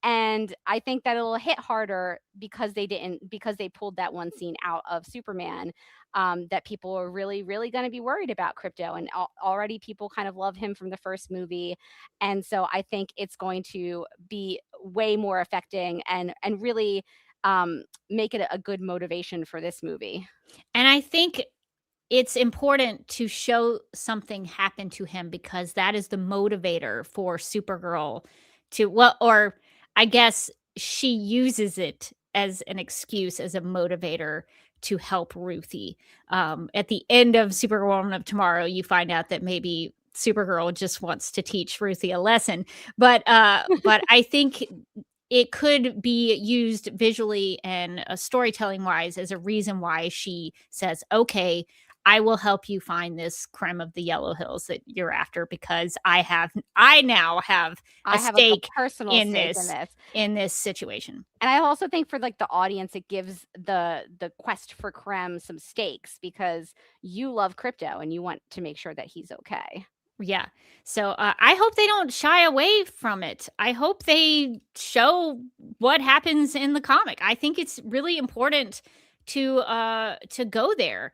And I think that it'll hit harder because they pulled that one scene out of Superman. That people are really, really going to be worried about Crypto, and already people kind of love him from the first movie, and so I think it's going to be way more affecting and really make it a good motivation for this movie. And I think it's important to show something happen to him because that is the motivator for Supergirl or I guess she uses it as an excuse, as a motivator to help Ruthie. At the end of Supergirl Woman of Tomorrow, you find out that maybe Supergirl just wants to teach Ruthie a lesson. But I think it could be used visually and storytelling wise as a reason why she says, okay, I will help you find this creme of the Yellow Hills that you're after because I now have a stake personal in stake in this situation. And I also think for like the audience, it gives the quest for creme some stakes because you love Crypto and you want to make sure that he's okay. Yeah. So I hope they don't shy away from it. I hope they show what happens in the comic. I think it's really important to go there.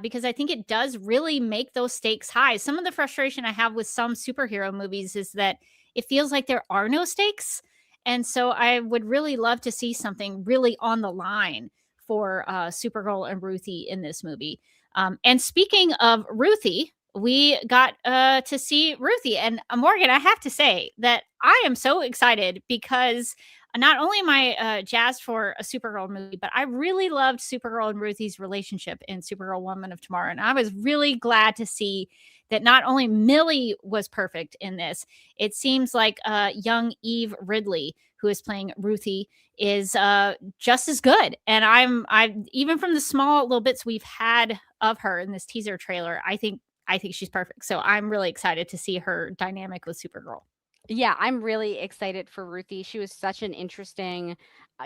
Because I think it does really make those stakes high. Some of the frustration I have with some superhero movies is that it feels like there are no stakes. And so I would really love to see something really on the line for Supergirl and Ruthie in this movie. And speaking of Ruthie, we got to see Ruthie. And Morgan, I have to say that I am so excited because not only am I jazzed for a Supergirl movie, but I really loved Supergirl and Ruthie's relationship in Supergirl Woman of Tomorrow. And I was really glad to see that not only Milly was perfect in this, it seems like young Eve Ridley, who is playing Ruthie, is just as good. And I'm even from the small little bits we've had of her in this teaser trailer, I think she's perfect. So I'm really excited to see her dynamic with Supergirl. Yeah, I'm really excited for Ruthie. She was such an interesting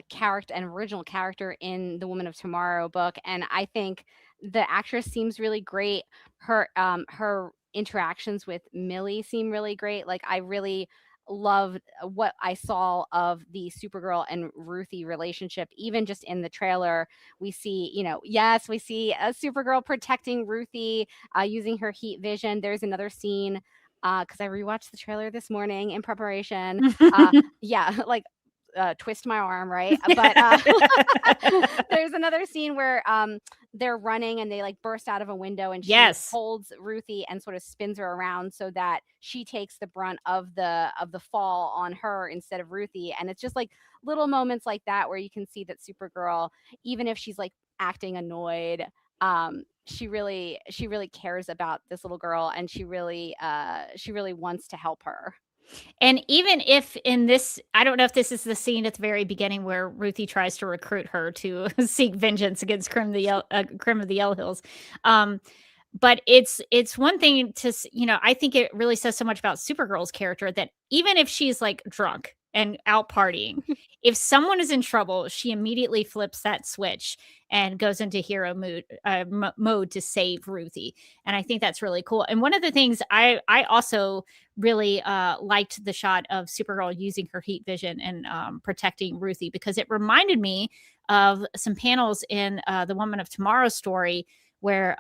character, an original character in the Woman of Tomorrow book, and I think the actress seems really great. Her interactions with Milly seem really great. Like I really loved what I saw of the Supergirl and Ruthie relationship. Even just in the trailer, we see, we see a Supergirl protecting Ruthie using her heat vision. There's another scene because I rewatched the trailer this morning in preparation. Twist my arm, right? But there's another scene where they're running and they like burst out of a window and she holds Ruthie and sort of spins her around so that she takes the brunt of the fall on her instead of Ruthie. And it's just like little moments like that where you can see that Supergirl, even if she's like acting annoyed, she really cares about this little girl and she really wants to help her. And even if in this, I don't know if this is the scene at the very beginning where Ruthie tries to recruit her to seek vengeance against Creme of the Yellow Hills. But it's one thing to, I think it really says so much about Supergirl's character that even if she's like drunk and out partying. If someone is in trouble, she immediately flips that switch and goes into hero mode to save Ruthie. And I think that's really cool. And one of the things I also really liked the shot of Supergirl using her heat vision and protecting Ruthie, because it reminded me of some panels in the Woman of Tomorrow story where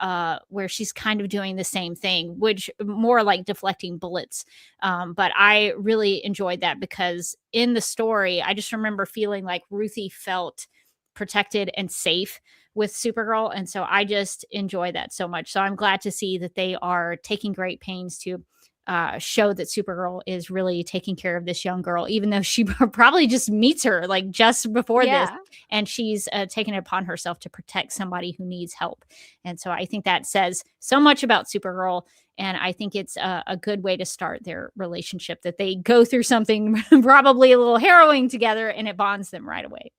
she's kind of doing the same thing, which more like deflecting bullets. But I really enjoyed that, because in the story, I just remember feeling like Ruthie felt protected and safe with Supergirl. And so I just enjoy that so much. So I'm glad to see that they are taking great pains to show that Supergirl is really taking care of this young girl, even though she probably just meets her like just before this, and she's taken it upon herself to protect somebody who needs help. And so I think that says so much about Supergirl, and I think it's a good way to start their relationship, that they go through something probably a little harrowing together, and it bonds them right away.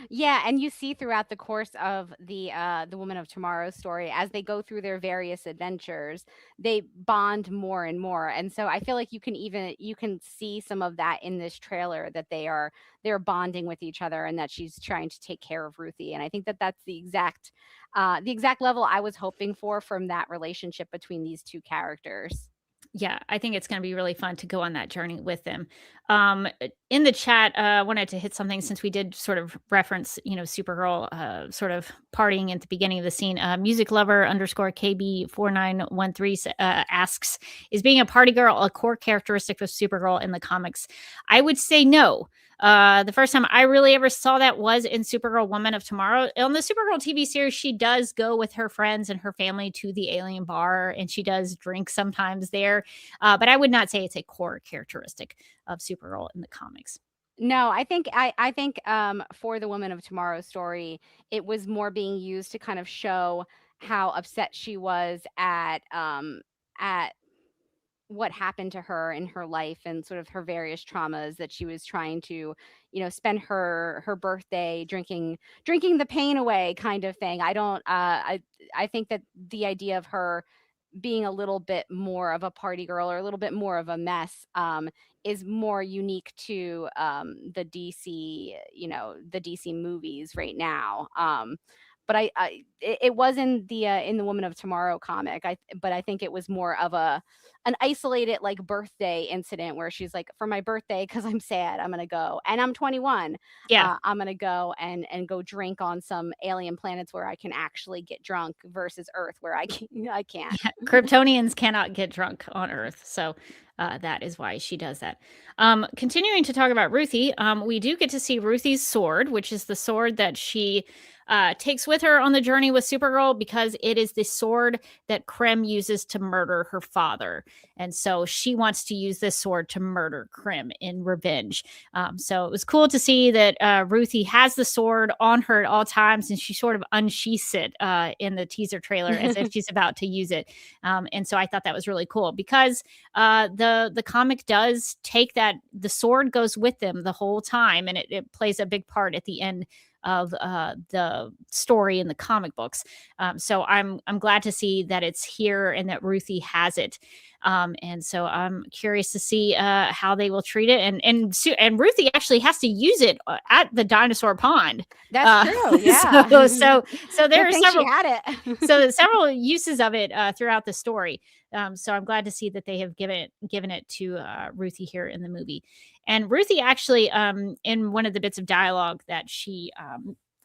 Yeah, and you see throughout the course of the Woman of Tomorrow story, as they go through their various adventures, they bond more and more. And so I feel like you can see some of that in this trailer, that they're bonding with each other, and that she's trying to take care of Ruthie. And I think that that's the exact level I was hoping for from that relationship between these two characters. Yeah, I think it's going to be really fun to go on that journey with them. In the chat, I wanted to hit something, since we did sort of reference, Supergirl sort of partying at the beginning of the scene. Music lover _ KB4913 asks, is being a party girl a core characteristic of Supergirl in the comics? I would say no. The first time I really ever saw that was in Supergirl Woman of Tomorrow. On the Supergirl TV series, she does go with her friends and her family to the alien bar, and she does drink sometimes there. But I would not say it's a core characteristic of Supergirl in the comics. No, I think for the Woman of Tomorrow story, it was more being used to kind of show how upset she was at what happened to her in her life, and sort of her various traumas, that she was trying to, spend her birthday drinking the pain away, kind of thing. I think that the idea of her being a little bit more of a party girl, or a little bit more of a mess, is more unique to the DC, the DC movies right now. But it was in the Woman of Tomorrow comic. But I think it was more of an isolated like birthday incident, where she's like, for my birthday, because I'm sad, I'm gonna go, and I'm 21. Yeah, I'm gonna go and go drink on some alien planets where I can actually get drunk, versus Earth, where I can't. Yeah, Kryptonians cannot get drunk on Earth, so that is why she does that. Continuing to talk about Ruthie, we do get to see Ruthie's sword, which is the sword that she takes with her on the journey with Supergirl, because it is the sword that Krem uses to murder her father. And so she wants to use this sword to murder Krem in revenge. So it was cool to see that Ruthie has the sword on her at all times, and she sort of unsheaths it in the teaser trailer as if she's about to use it. And so I thought that was really cool, because the comic does take that, the sword goes with them the whole time, and it plays a big part at the end of the story in the comic books. So I'm glad to see that it's here and that Ruthie has it. And so I'm curious to see how they will treat it. And Ruthie actually has to use it at the dinosaur pond. That's true. Yeah. So there are several. She had it. So several uses of it throughout the story. So I'm glad to see that they have given it to Ruthie here in the movie. And Ruthie actually, in one of the bits of dialogue that she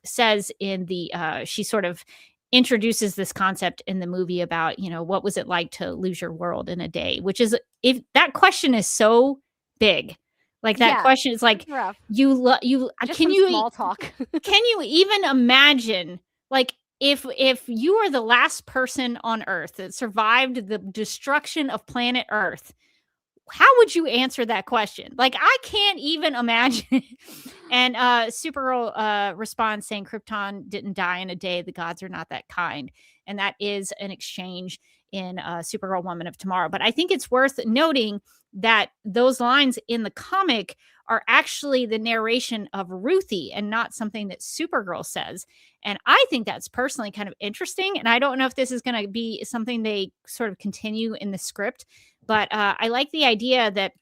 says in the, she sort of introduces this concept in the movie about, what was it like to lose your world in a day? Which is, if that question is so big, like that question is like, rough. Just can you small talk? Can you even imagine, like, if you are the last person on Earth that survived the destruction of planet Earth, how would you answer that question? Like, I can't even imagine. And Supergirl responds saying, Krypton didn't die in a day. The gods are not that kind. And that is an exchange in Supergirl Woman of Tomorrow. But I think it's worth noting that those lines in the comic are actually the narration of Ruthie and not something that Supergirl says. And I think that's personally kind of interesting. And I don't know if this is going to be something they sort of continue in the script, but I like the idea that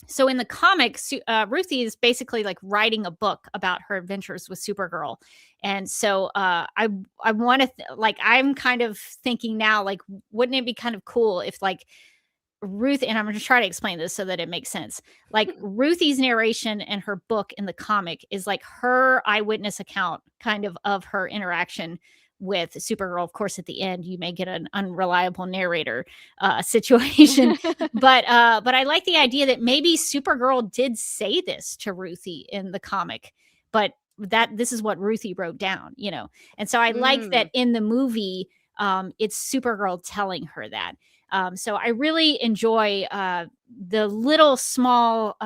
So in the comics, Ruthie is basically like writing a book about her adventures with Supergirl. And so I want to like, I'm kind of thinking now, like, wouldn't it be kind of cool if like Ruth, and I'm going to try to explain this so that it makes sense. Like Ruthie's narration and her book in the comic is like her eyewitness account kind of her interaction with Supergirl. Of course, at the end, you may get an unreliable narrator situation, but I like the idea that maybe Supergirl did say this to Ruthie in the comic, but that this is what Ruthie wrote down, you know. And so I like that in the movie, it's Supergirl telling her that. So I really enjoy the little small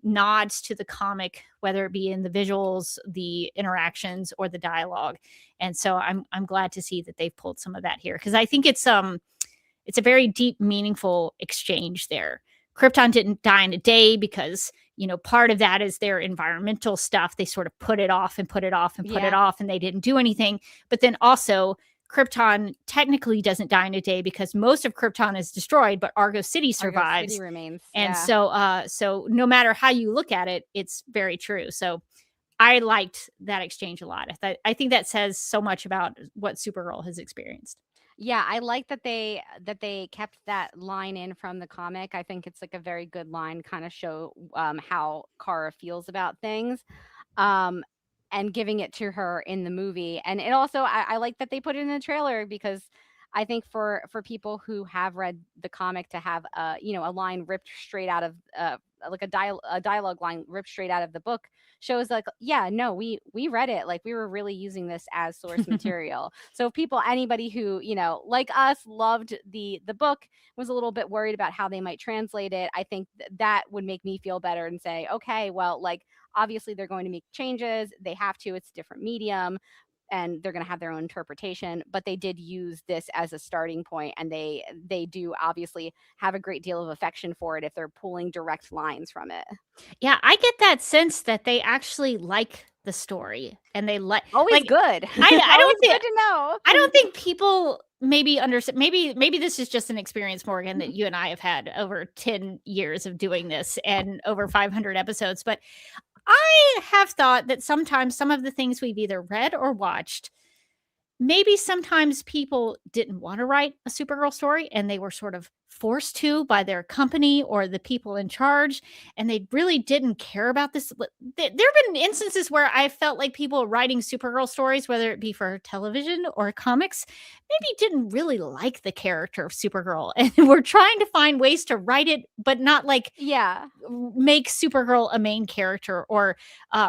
nods to the comic, whether it be in the visuals, the interactions, or the dialogue. And so I'm glad to see that they've pulled some of that here, because I think it's a very deep, meaningful exchange there. Krypton didn't die in a day because, you know, part of that is their environmental stuff. They sort of put it off and put it off and put it off, and they didn't do anything. But then also, Krypton technically doesn't die in a day because most of Krypton is destroyed, but Argo City survives. Argo City remains. And so no matter how you look at it, it's very true. So I liked that exchange a lot. I think that says so much about what Supergirl has experienced. Yeah, I like that they kept that line in from the comic. I think it's like a very good line, kind of show how Kara feels about things. And giving it to her in the movie. And it also, I like that they put it in the trailer, because I think for people who have read the comic to have a line ripped straight out of like a dialogue line ripped straight out of the book shows like, yeah, no, we read it, like we were really using this as source material. So anybody who, you know, like us, loved the book, was a little bit worried about how they might translate it, I think that would make me feel better and say, okay, well, like obviously they're going to make changes, they have to, it's a different medium, and they're going to have their own interpretation, but they did use this as a starting point, and they do obviously have a great deal of affection for it if they're pulling direct lines from it. Yeah, I get that sense that they actually like the story, and they always like, good. I don't think, good to know. I don't think people maybe understand. Maybe this is just an experience, Morgan, that you and I have had over 10 years of doing this and over 500 episodes, but I have thought that sometimes some of the things we've either read or watched, maybe sometimes people didn't want to write a Supergirl story, and they were sort of forced to by their company or the people in charge, and they really didn't care about this. There have been instances where I felt like people writing Supergirl stories, whether it be for television or comics, maybe didn't really like the character of Supergirl, and were trying to find ways to write it, but not like make Supergirl a main character or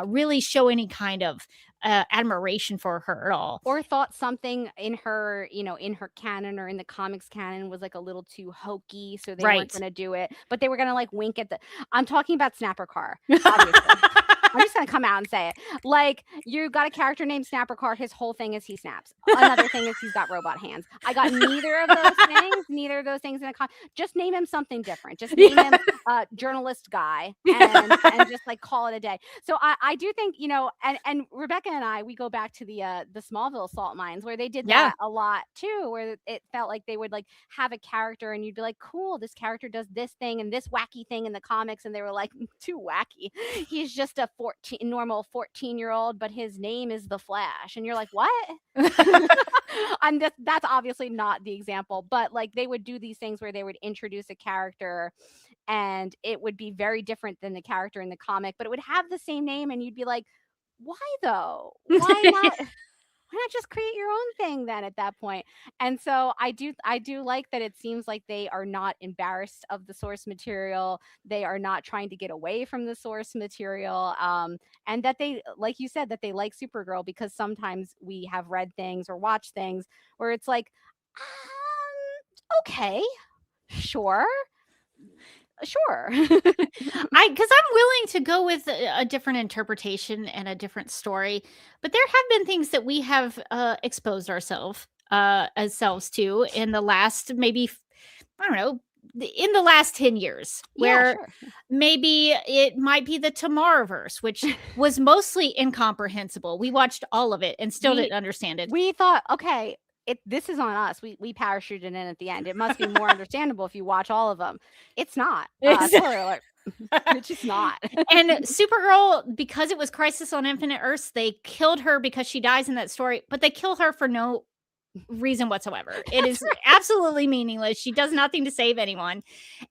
really show any kind of admiration for her at all, or thought something in her, in her canon or in the comics canon was like a little too hokey, so they weren't going to do it, but they were going to like wink at I'm talking about Snapper Carr, obviously. I'm just going to come out and say it. Like, you got a character named Snapper Carr. His whole thing is he snaps. Another thing is he's got robot hands. I got neither of those things in the just name him something different. Just name him journalist guy and just like call it a day. So I do think, and Rebecca and I, we go back to the Smallville salt mines, where they did that a lot too, where it felt like they would like have a character and you'd be like, cool, this character does this thing and this wacky thing in the comics. And they were like, too wacky. He's just a normal 14-year-old, but his name is the Flash, and you're like, what? And that's obviously not the example, but like they would do these things where they would introduce a character and it would be very different than the character in the comic, but it would have the same name, and you'd be like, why though? Why not just create your own thing then at that point? And so I do like that it seems like they are not embarrassed of the source material. They are not trying to get away from the source material. And that they, like you said, that they like Supergirl, because sometimes we have read things or watched things where it's like, okay, sure. Because I'm willing to go with a different interpretation and a different story, but there have been things that we have exposed ourselves to in the last, maybe, I don't know, in the last 10 years, where maybe it might be the Tomorrowverse, which was mostly incomprehensible. We watched all of it and still didn't understand it. We thought, okay, this is on us. We parachuted in at the end. It must be more understandable if you watch all of them. It's not. Spoiler alert. Which is not. And Supergirl, because it was Crisis on Infinite Earths, they killed her because she dies in that story, but they kill her for no reason whatsoever. It is absolutely meaningless. She does nothing to save anyone.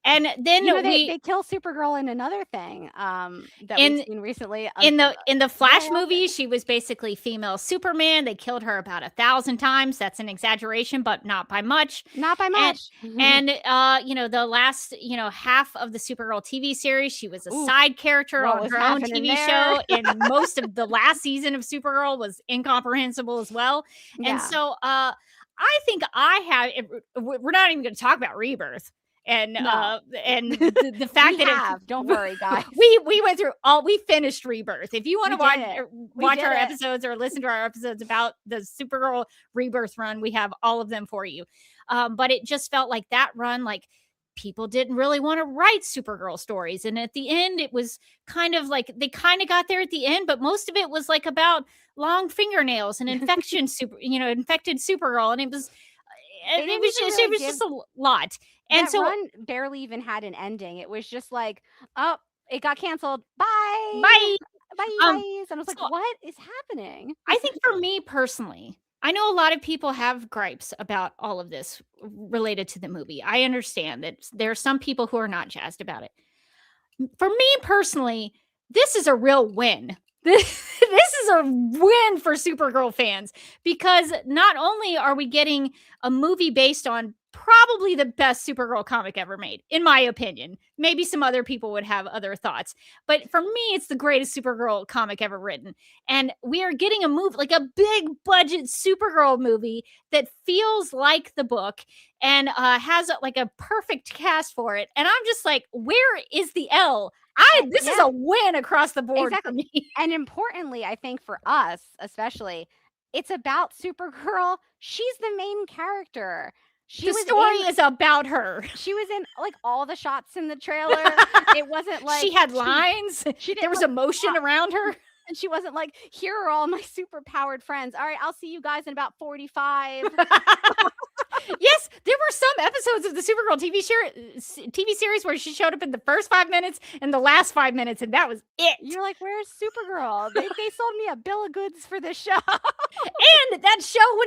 And then they kill Supergirl in another thing that we've seen recently. In the Flash movie, she was basically female Superman. They killed her about 1,000 times. That's an exaggeration, but not by much. Not by much. And the last half of the Supergirl TV series, she was a side character on her own TV show. And most of the last season of Supergirl was incomprehensible as well. And so I think we're not even going to talk about Rebirth and the fact that don't worry, guys. We went through we finished Rebirth. If you want to watch our episodes or listen to our episodes about the Supergirl Rebirth run, we have all of them for you. But it just felt like that run, like people didn't really want to write Supergirl stories. And at the end, it was kind of like they kind of got there at the end, but most of it was like about long fingernails and infected Supergirl. And it was just a lot. And that run barely even had an ending. It was just like, oh, it got canceled. Bye. Bye. Guys. And I was like, what is happening? I think for me personally, I know a lot of people have gripes about all of this related to the movie. I understand that there are some people who are not jazzed about it. For me personally, this is a real win. This is a win for Supergirl fans, because not only are we getting a movie based on probably the best Supergirl comic ever made, in my opinion. Maybe some other people would have other thoughts, but for me, it's the greatest Supergirl comic ever written. And we are getting a movie, like a big budget Supergirl movie that feels like the book and has like a perfect cast for it. And I'm just like, where is the L? This is a win across the board for me. And importantly, I think for us, especially, it's about Supergirl. She's the main character. The story is about her. She was in like all the shots in the trailer. It wasn't like she had lines. There was emotion around her. And she wasn't like, here are all my super powered friends. All right, I'll see you guys in about 45. Yes, there were some episodes of the Supergirl TV series where she showed up in the first 5 minutes and the last 5 minutes, and that was it. You're like, where's Supergirl? They sold me a bill of goods for this show. And that show,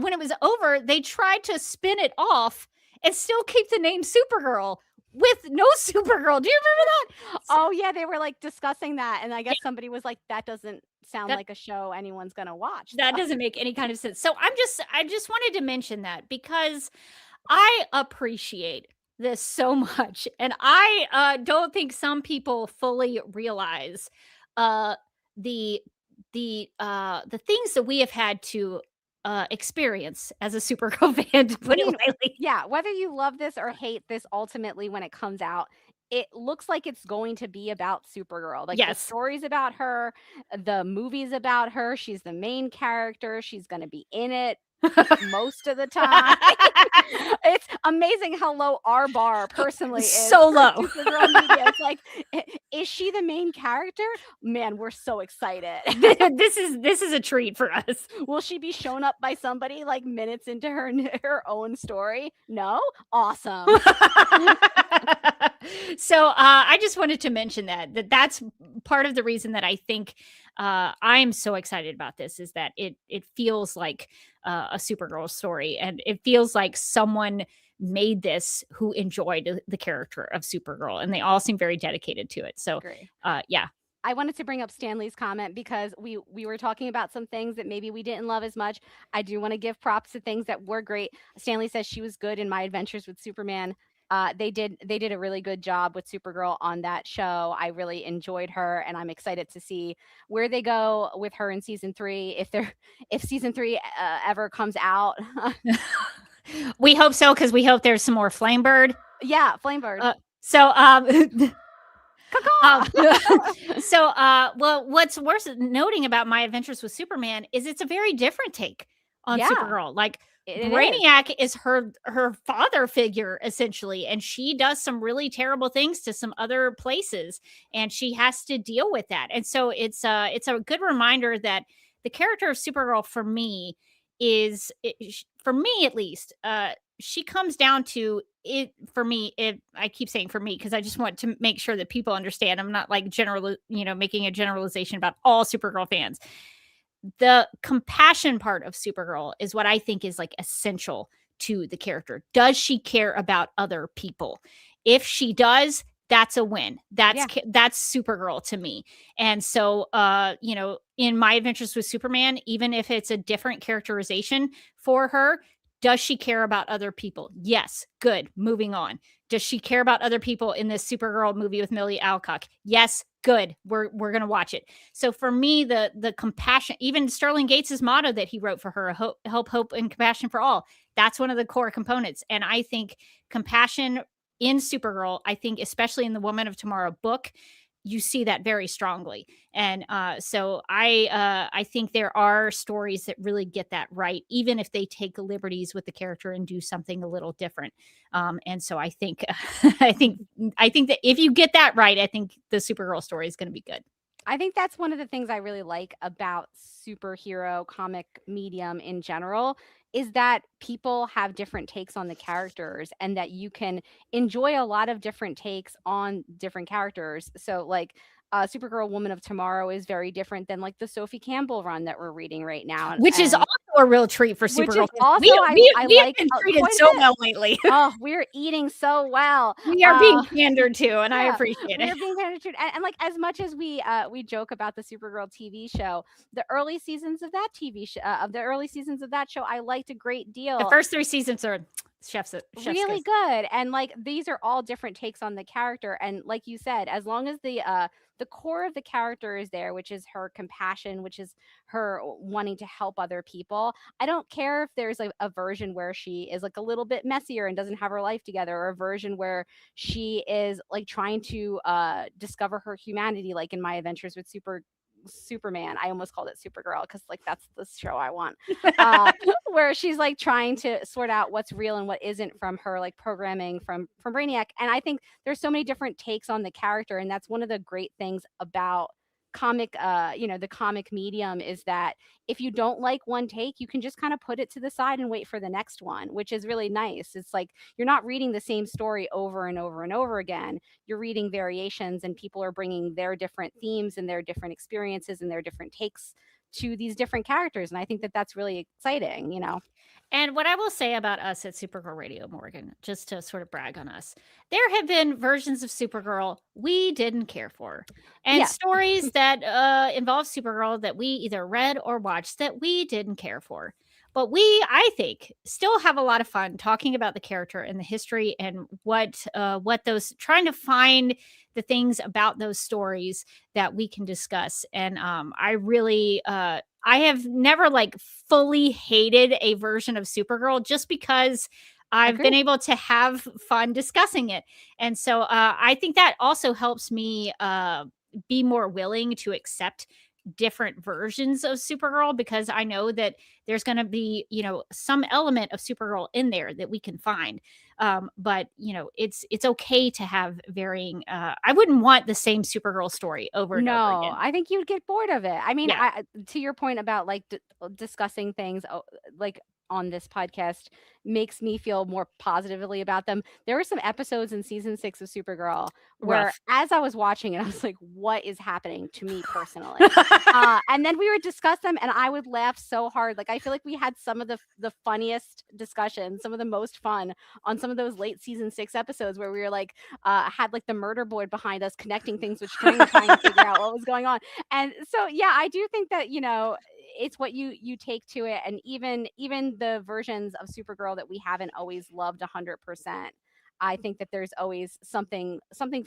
when it was over, they tried to spin it off and still keep the name Supergirl with no Supergirl. Do you remember that? Oh yeah, they were like discussing that, and I guess somebody was like, that doesn't sound like a show anyone's gonna watch. That doesn't make any kind of sense. So I just wanted to mention that because I appreciate this so much, and I don't think some people fully realize the things that we have had to experience as a Supergirl fan, to put it lightly. Yeah, whether you love this or hate this, ultimately when it comes out, it looks like it's going to be about Supergirl. Like the story's about her, the movie's about her. She's the main character. She's going to be in it most of the time. It's amazing how low our bar personally is. So low. Supergirl media. It's like, is she the main character? Man, we're so excited. This is a treat for us. Will she be shown up by somebody like minutes into her own story? No? Awesome. So I just wanted to mention that's part of the reason that I think I'm so excited about this, is that it feels like a Supergirl story, and it feels like someone made this who enjoyed the character of Supergirl, and they all seem very dedicated to it. So yeah. I wanted to bring up Stanley's comment because we were talking about some things that maybe we didn't love as much. I do want to give props to things that were great. Stanley says she was good in My Adventures with Superman. They did a really good job with Supergirl on that show. I really enjoyed her, and I'm excited to see where they go with her in season 3. If season 3 ever comes out. We hope so, because we hope there's some more Flamebird. Yeah, Flamebird. Well, what's worth noting about My Adventures with Superman is it's a very different take on Supergirl. Like, Brainiac is her father figure, essentially, and she does some really terrible things to some other places, and she has to deal with that. And so it's a good reminder that the character of Supergirl, for me at least, she comes down to it for me. I keep saying for me because I just want to make sure that people understand. I'm not like making a generalization about all Supergirl fans. The compassion part of Supergirl is what I think is like essential to the character. Does she care about other people? If she does, that's a win. That's Supergirl to me. And so, in My Adventures with Superman, even if it's a different characterization for her, does she care about other people? Yes. Good. Moving on. Does she care about other people in this Supergirl movie with Milly Alcock? Yes. Good. We're going to watch it. So for me, the compassion, even Sterling Gates' motto that he wrote for her, hope, and compassion for all, that's one of the core components. And I think compassion in Supergirl, I think especially in the Woman of Tomorrow book, you see that very strongly. And so I think there are stories that really get that right, even if they take liberties with the character and do something a little different. And so I think I think that if you get that right, I think the Supergirl story is going to be good. I think that's one of the things I really like about superhero comic medium in general is that people have different takes on the characters and that you can enjoy a lot of different takes on different characters. So like Supergirl Woman of Tomorrow is very different than like the Sophie Campbell run that we're reading right now. Which is also a real treat for Supergirl. Also, we like been treated so well lately. Oh, we're eating so well. We are being pandered to, and I appreciate it. We're being pandered to. And like as much as we joke about the Supergirl TV show, the early seasons of that TV show, I liked a great deal. The first 3 seasons are chef's really good. And like these are all different takes on the character. And like you said, as long as the core of the character is there, which is her compassion, which is her wanting to help other people. I don't care if there's like a version where she is like a little bit messier and doesn't have her life together, or a version where she is like trying to discover her humanity, like in My Adventures with Superman. I almost called it Supergirl because like that's the show I want, where she's like trying to sort out what's real and what isn't from her like programming from Brainiac. And I think there's so many different takes on the character, and that's one of the great things about comic the comic medium is that if you don't like one take, you can just kind of put it to the side and wait for the next one, which is really nice. It's like you're not reading the same story over and over and over again. You're reading variations, and people are bringing their different themes and their different experiences and their different takes to these different characters, and I think that that's really exciting, And what I will say about us at Supergirl Radio, Morgan, just to sort of brag on us, there have been versions of Supergirl we didn't care for, and stories that involve Supergirl that we either read or watched that we didn't care for. But we, I think, still have a lot of fun talking about the character and the history and what those, trying to find the things about those stories that we can discuss. And I really, I have never like fully hated a version of Supergirl just because I've been able to have fun discussing it. And so I think that also helps me be more willing to accept different versions of Supergirl, because I know that there's going to be, some element of Supergirl in there that we can find. But it's okay to have varying. I wouldn't want the same Supergirl story over and over again. I think you'd get bored of it. I mean, to your point about like discussing things like on this podcast makes me feel more positively about them. There were some episodes in season 6 of Supergirl where as I was watching it, I was like, what is happening to me personally? And then we would discuss them and I would laugh so hard. Like, I feel like we had some of the funniest discussions, some of the most fun on some of those late season 6 episodes where we were like, had like the murder board behind us connecting things with string, trying to figure out what was going on. And so, yeah, I do think that, it's what you take to it. And even the versions of Supergirl that we haven't always loved 100%, I think that there's always something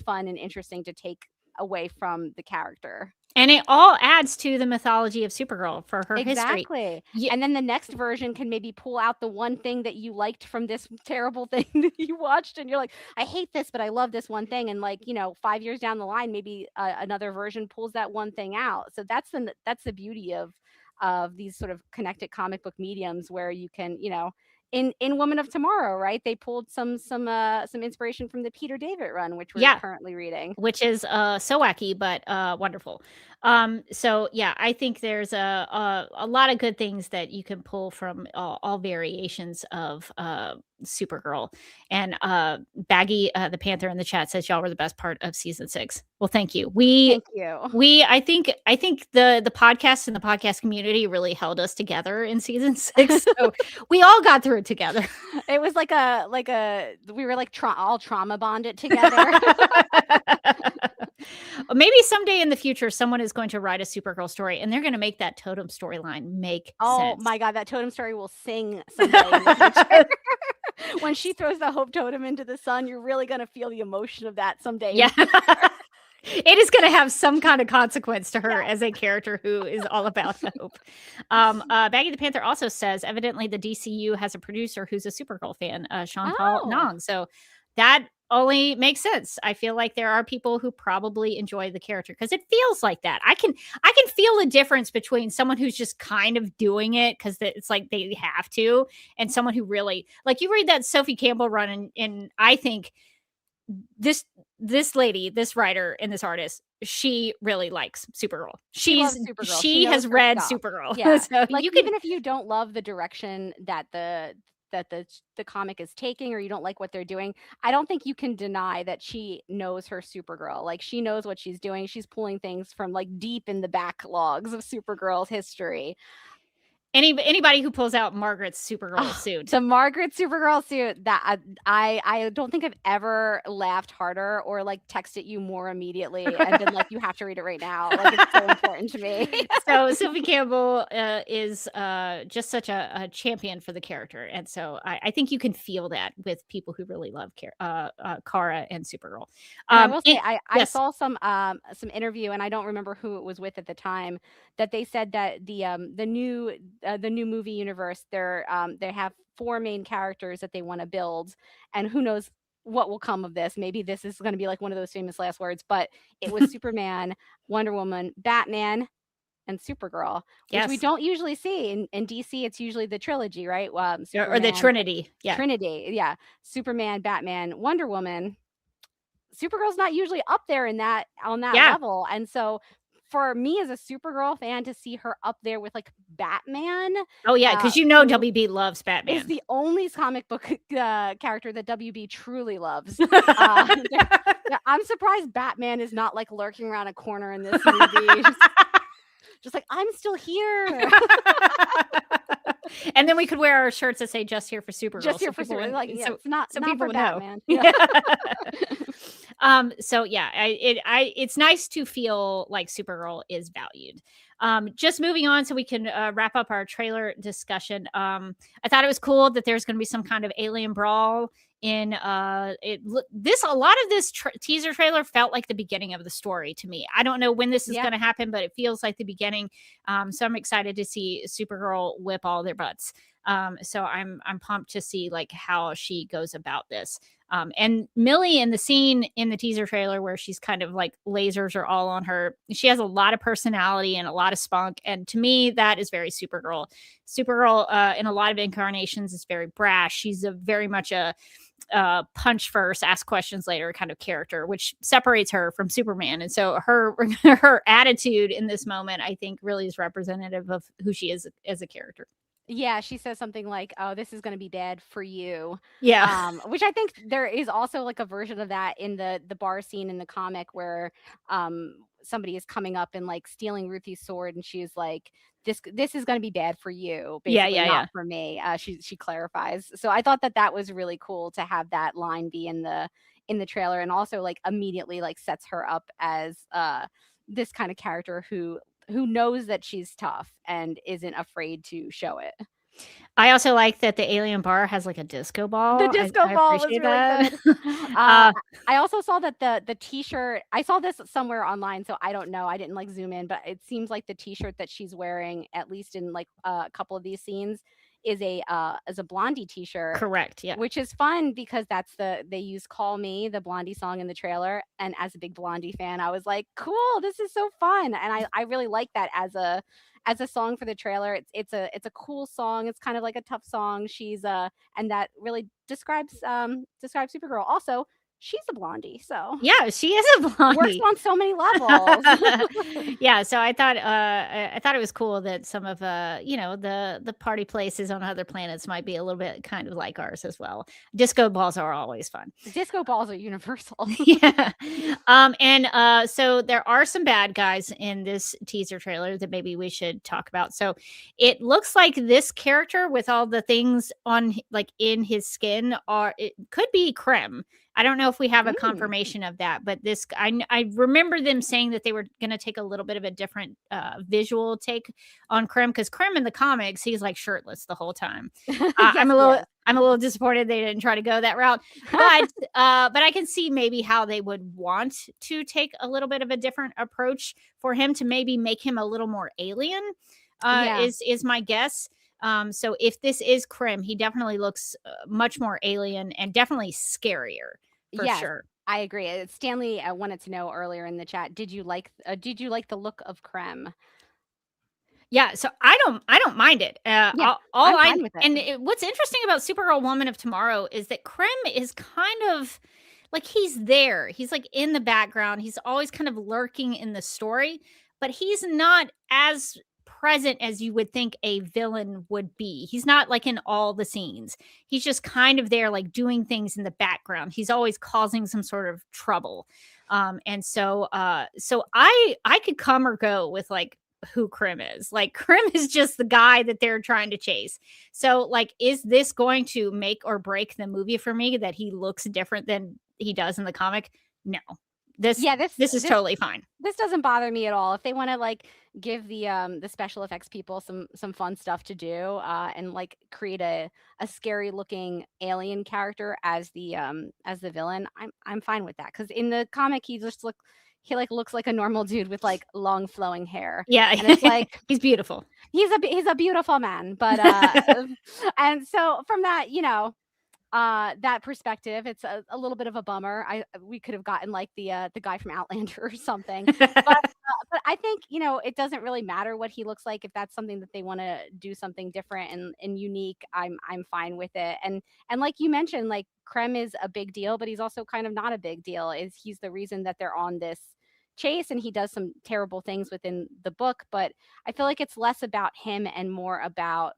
fun and interesting to take away from the character. And it all adds to the mythology of Supergirl for her history. Exactly. Yeah. And then the next version can maybe pull out the one thing that you liked from this terrible thing that you watched. And you're like, I hate this, but I love this one thing. And like, 5 years down the line, maybe another version pulls that one thing out. So that's the beauty of these sort of connected comic book mediums, where you can, in Woman of Tomorrow, right? They pulled some inspiration from the Peter David run, which we're currently reading, which is so wacky but wonderful. So yeah, I think there's a lot of good things that you can pull from all variations of Supergirl. And Baggy the Panther in the chat says y'all were the best part of season 6. Well, thank you. Thank you. I think the podcast and the podcast community really held us together in season 6. So we all got through it together. It was like we were like all trauma bonded together. Maybe someday in the future, someone is going to write a Supergirl story, and they're going to make that totem storyline make sense. Oh my God, that totem story will sing someday in the future. When she throws the hope totem into the sun, you're really going to feel the emotion of that someday. Yeah. It is going to have some kind of consequence to her as a character who is all about hope. Baggy the Panther also says, evidently the DCU has a producer who's a Supergirl fan, Sean Paul Nong. So that only makes sense. I feel like there are people who probably enjoy the character because it feels like that. I can feel the difference between someone who's just kind of doing it because it's like they have to, and someone who really, like, you read that Sophie Campbell run, and I think this lady, this writer and this artist, she really likes Supergirl. She has read Supergirl. Yeah. So like, even if you don't love the direction that the comic is taking, or you don't like what they're doing, I don't think you can deny that she knows her Supergirl. Like, she knows what she's doing. She's pulling things from like deep in the backlogs of Supergirl's history. Anybody who pulls out Margaret's Supergirl suit. The Margaret Supergirl suit, that I don't think I've ever laughed harder or like texted you more immediately and been like, you have to read it right now. Like, it's so important to me. So Sophie Campbell is just such a champion for the character. And so I think you can feel that with people who really love Kara and Supergirl. I will say, I saw some interview, and I don't remember who it was with at the time, that they said that the new movie universe, they have 4 main characters that they want to build, and who knows what will come of this. Maybe this is going to be like one of those famous last words, but it was Superman, Wonder Woman, Batman, and Supergirl, which we don't usually see in DC. It's usually the trilogy, right? Superman, or the Trinity. Yeah. Trinity. Yeah. Superman, Batman, Wonder Woman. Supergirl's not usually up there on that level. And so for me as a Supergirl fan to see her up there with like Batman. Oh yeah, because WB loves Batman. Is the only comic book character that WB truly loves. I'm surprised Batman is not like lurking around a corner in this movie. Just like, I'm still here. And then we could wear our shirts that say "Just here for Supergirl." Just here for Supergirl. Like, yeah, it's not people for know. Batman. Yeah. So yeah, it's nice to feel like Supergirl is valued. Just moving on so we can wrap up our trailer discussion. I thought it was cool that there's going to be some kind of alien brawl in a lot of this teaser trailer felt like the beginning of the story to me. I don't know when this is going to happen, but it feels like the beginning. So I'm excited to see Supergirl whip all their butts. So I'm pumped to see like how she goes about this. And Milly in the scene in the teaser trailer where she's kind of like lasers are all on her, she has a lot of personality and a lot of spunk. And to me, that is very Supergirl. Supergirl in a lot of incarnations is very brash. She's very much a punch first, ask questions later kind of character, which separates her from Superman. And so her attitude in this moment, I think, really is representative of who she is as a character. Yeah, she says something like, "Oh, this is going to be bad for you." Yeah. Which I think there is also like a version of that in the bar scene in the comic where somebody is coming up and like stealing Ruthie's sword, and she's like, "This is going to be bad for you." Basically, not for me. She clarifies. So I thought that was really cool to have that line be in the trailer, and also like immediately like sets her up as this kind of character who knows that she's tough and isn't afraid to show it. I also like that the alien bar has like a disco ball. The disco ball was really good. I also saw that the t-shirt, I saw this somewhere online, so I don't know. I didn't like zoom in, but it seems like the t-shirt that she's wearing, at least in like a couple of these scenes, is a Blondie t-shirt. Correct. Yeah. Which is fun because they use "Call Me," the Blondie song, in the trailer. And as a big Blondie fan, I was like, cool, this is so fun. And I really like that as a song for the trailer. It's a cool song. It's kind of like a tough song. She's and that really describes Supergirl. Also, she's a blondie, so yeah, she is a blondie. Works on so many levels. Yeah, so I thought it was cool that some of the party places on other planets might be a little bit kind of like ours as well. Disco balls are always fun. Disco balls are universal. Yeah. So there are some bad guys in this teaser trailer that maybe we should talk about. So it looks like this character with all the things on like in his skin it could be Krem. I don't know if we have a confirmation of that, but I remember them saying that they were going to take a little bit of a different visual take on Krem, because Krem in the comics, he's like shirtless the whole time. Yes, I'm a little disappointed they didn't try to go that route, but I can see maybe how they would want to take a little bit of a different approach for him to maybe make him a little more alien. Is my guess. So if this is Krem, he definitely looks much more alien and definitely scarier for sure. I agree. Stanley wanted to know earlier in the chat, did you like the look of Krem? Yeah, so I don't mind it. I'm fine with it. And what's interesting about Supergirl Woman of Tomorrow is that Krem is kind of like he's there. He's like in the background. He's always kind of lurking in the story, but he's not as present as you would think a villain would be. He's not like in all the scenes. He's just kind of there, like doing things in the background. He's always causing some sort of trouble. So I could come or go with like who Krem is. Like Krem is just the guy that they're trying to chase. So like, is this going to make or break the movie for me that he looks different than he does in the comic? No. This is totally fine. This doesn't bother me at all. If they want to like give the special effects people some fun stuff to do and like create a scary looking alien character as the villain, I'm fine with that, because in the comic he looks like a normal dude with like long flowing hair. Yeah, and it's like he's beautiful. He's a beautiful man, but and so from that, that perspective, it's a little bit of a bummer. We could have gotten like the guy from Outlander or something, but I think it doesn't really matter what he looks like. If that's something that they want to do something different and unique, I'm fine with it. And like you mentioned, like Krem is a big deal, but he's also kind of not a big deal. He's the reason that they're on this chase, and he does some terrible things within the book. But I feel like it's less about him and more about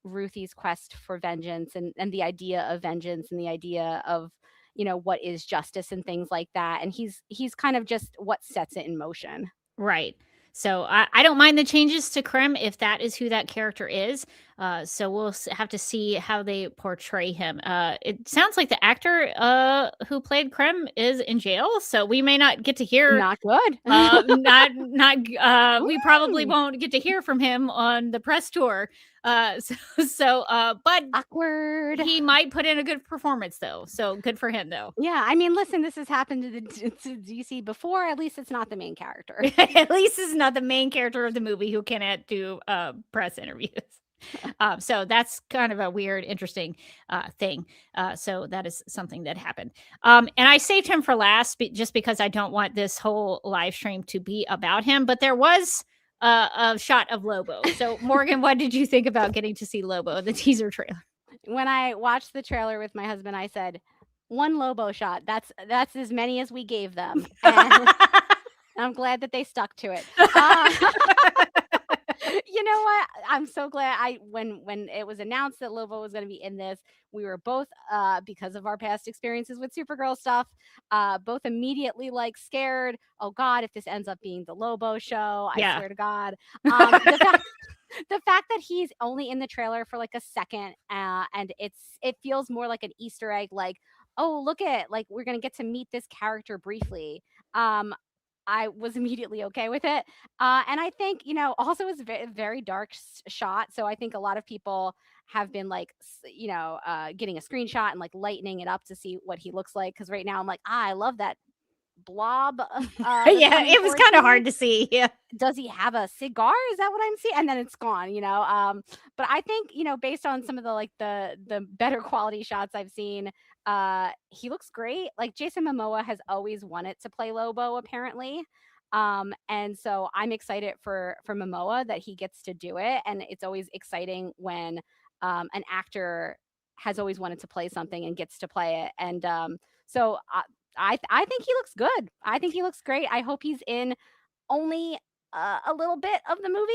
Ruthie's quest for vengeance and the idea of vengeance and the idea of what is justice and things like that. And he's kind of just what sets it in motion. Right. So I don't mind the changes to Krem if that is who that character is. So we'll have to see how they portray him. It sounds like the actor who played Krem is in jail, so we may not get to hear. Not good. We probably won't get to hear from him on the press tour. But awkward. He might put in a good performance though, so good for him though. Yeah, I mean, listen, this has happened to DC before. At least it's not the main character. At least it's not the main character of the movie who cannot do press interviews. So that's kind of a weird, interesting thing. So that is something that happened. And I saved him for last just because I don't want this whole live stream to be about him. But there was a shot of Lobo. So Morgan, what did you think about getting to see Lobo in the teaser trailer? When I watched the trailer with my husband, I said, one Lobo shot. That's as many as we gave them. And I'm glad that they stuck to it. You know what? I'm so glad when it was announced that Lobo was going to be in this, we were both, because of our past experiences with Supergirl stuff, both immediately like scared. Oh God, if this ends up being the Lobo show, I swear to God. The fact that he's only in the trailer for like a second, and it feels more like an Easter egg, like, oh, look at, like, we're going to get to meet this character briefly. I was immediately okay with it. And I think, also it's a very dark shot. So I think a lot of people have been like, getting a screenshot and like lightening it up to see what he looks like. Because right now I'm like, I love that blob. Yeah, it was kind of hard to see. Yeah. Does he have a cigar? Is that what I'm seeing? And then it's gone, But I think, based on some of the like the better quality shots I've seen, he looks great. Like Jason Momoa has always wanted to play Lobo, apparently. And so I'm excited for Momoa that he gets to do it. And it's always exciting when an actor has always wanted to play something and gets to play it. And so I think he looks good. I think he looks great. I hope he's in only a little bit of the movie.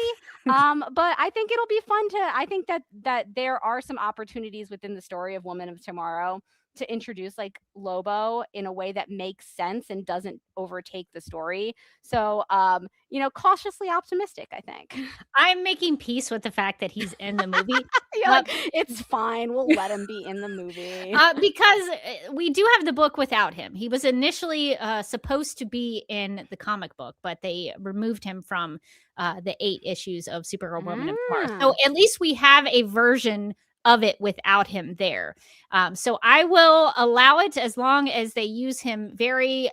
But I think it'll be fun to. I think that there are some opportunities within the story of Woman of Tomorrow to introduce like Lobo in a way that makes sense and doesn't overtake the story. So, cautiously optimistic, I think. I'm making peace with the fact that he's in the movie. It's fine. We'll let him be in the movie. Because we do have the book without him. He was initially supposed to be in the comic book, but they removed him from the 8 issues of Supergirl Woman of Tomorrow. So at least we have a version of it without him there. So I will allow it as long as they use him very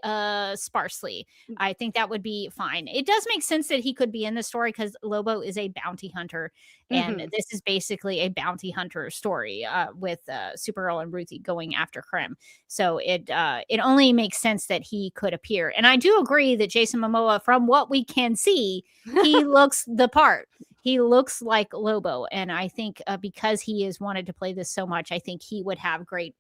sparsely. I think that would be fine. It does make sense that he could be in the story because Lobo is a bounty hunter. And this is basically a bounty hunter story with Supergirl and Ruthie going after Krim. So it only makes sense that he could appear. And I do agree that Jason Momoa, from what we can see, he looks the part. He looks like Lobo. And I think because he has wanted to play this so much, I think he would have great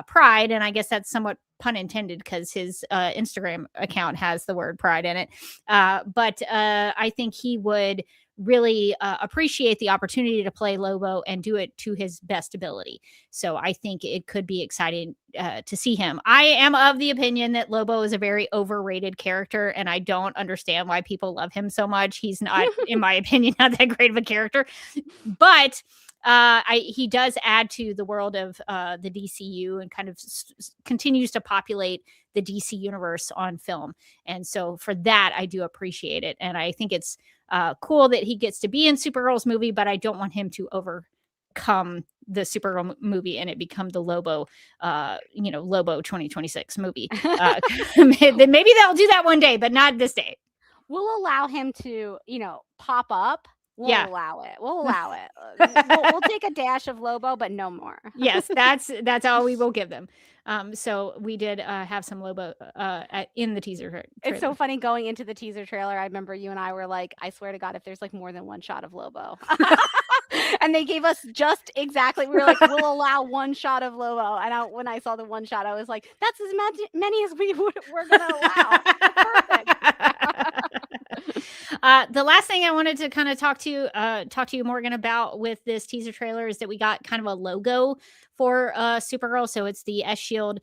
pride. And I guess that's somewhat pun intended because his Instagram account has the word pride in it. But I think he would really appreciate the opportunity to play Lobo and do it to his best ability. So I think it could be exciting to see him. I am of the opinion that Lobo is a very overrated character, and I don't understand why people love him so much. He's not, in my opinion, not that great of a character, but he does add to the world of the DCU and kind of continues to populate the DC universe on film. And so for that, I do appreciate it. And I think it's cool that he gets to be in Supergirl's movie, but I don't want him to overcome the Supergirl movie and it become the Lobo, Lobo 2026 movie. Maybe they'll do that one day, but not this day. We'll allow him to, pop up. We'll allow it. We'll take a dash of Lobo, but no more. Yes, that's all we will give them. So we did have some Lobo in the teaser trailer. It's so funny going into the teaser trailer. I remember you and I were like, I swear to God, if there's like more than one shot of Lobo. And they gave us just exactly, we were like, we'll allow one shot of Lobo. And when I saw the one shot, I was like, that's as many as we're going to allow. Perfect. The last thing I wanted to kind of talk to you, Morgan, about with this teaser trailer is that we got kind of a logo for Supergirl. So it's the S-Shield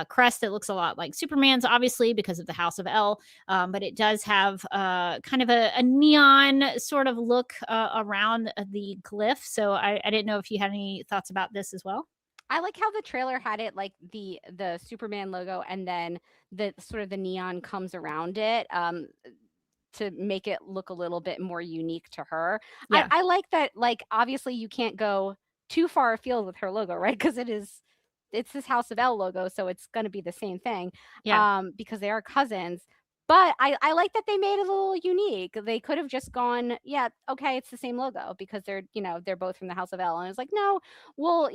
crest that looks a lot like Superman's, obviously, because of the House of L. But it does have kind of a neon sort of look around the glyph. So I didn't know if you had any thoughts about this as well. I like how the trailer had it like the Superman logo and then the sort of the neon comes around it. To make it look a little bit more unique to her. Yeah. I like that, like, obviously you can't go too far afield with her logo, right? Because it's this House of L logo, so it's going to be the same thing. Yeah. Because they are cousins. But I like that they made it a little unique. They could have just gone, yeah, okay, it's the same logo because they're both from the House of L. And it's like, no, we'll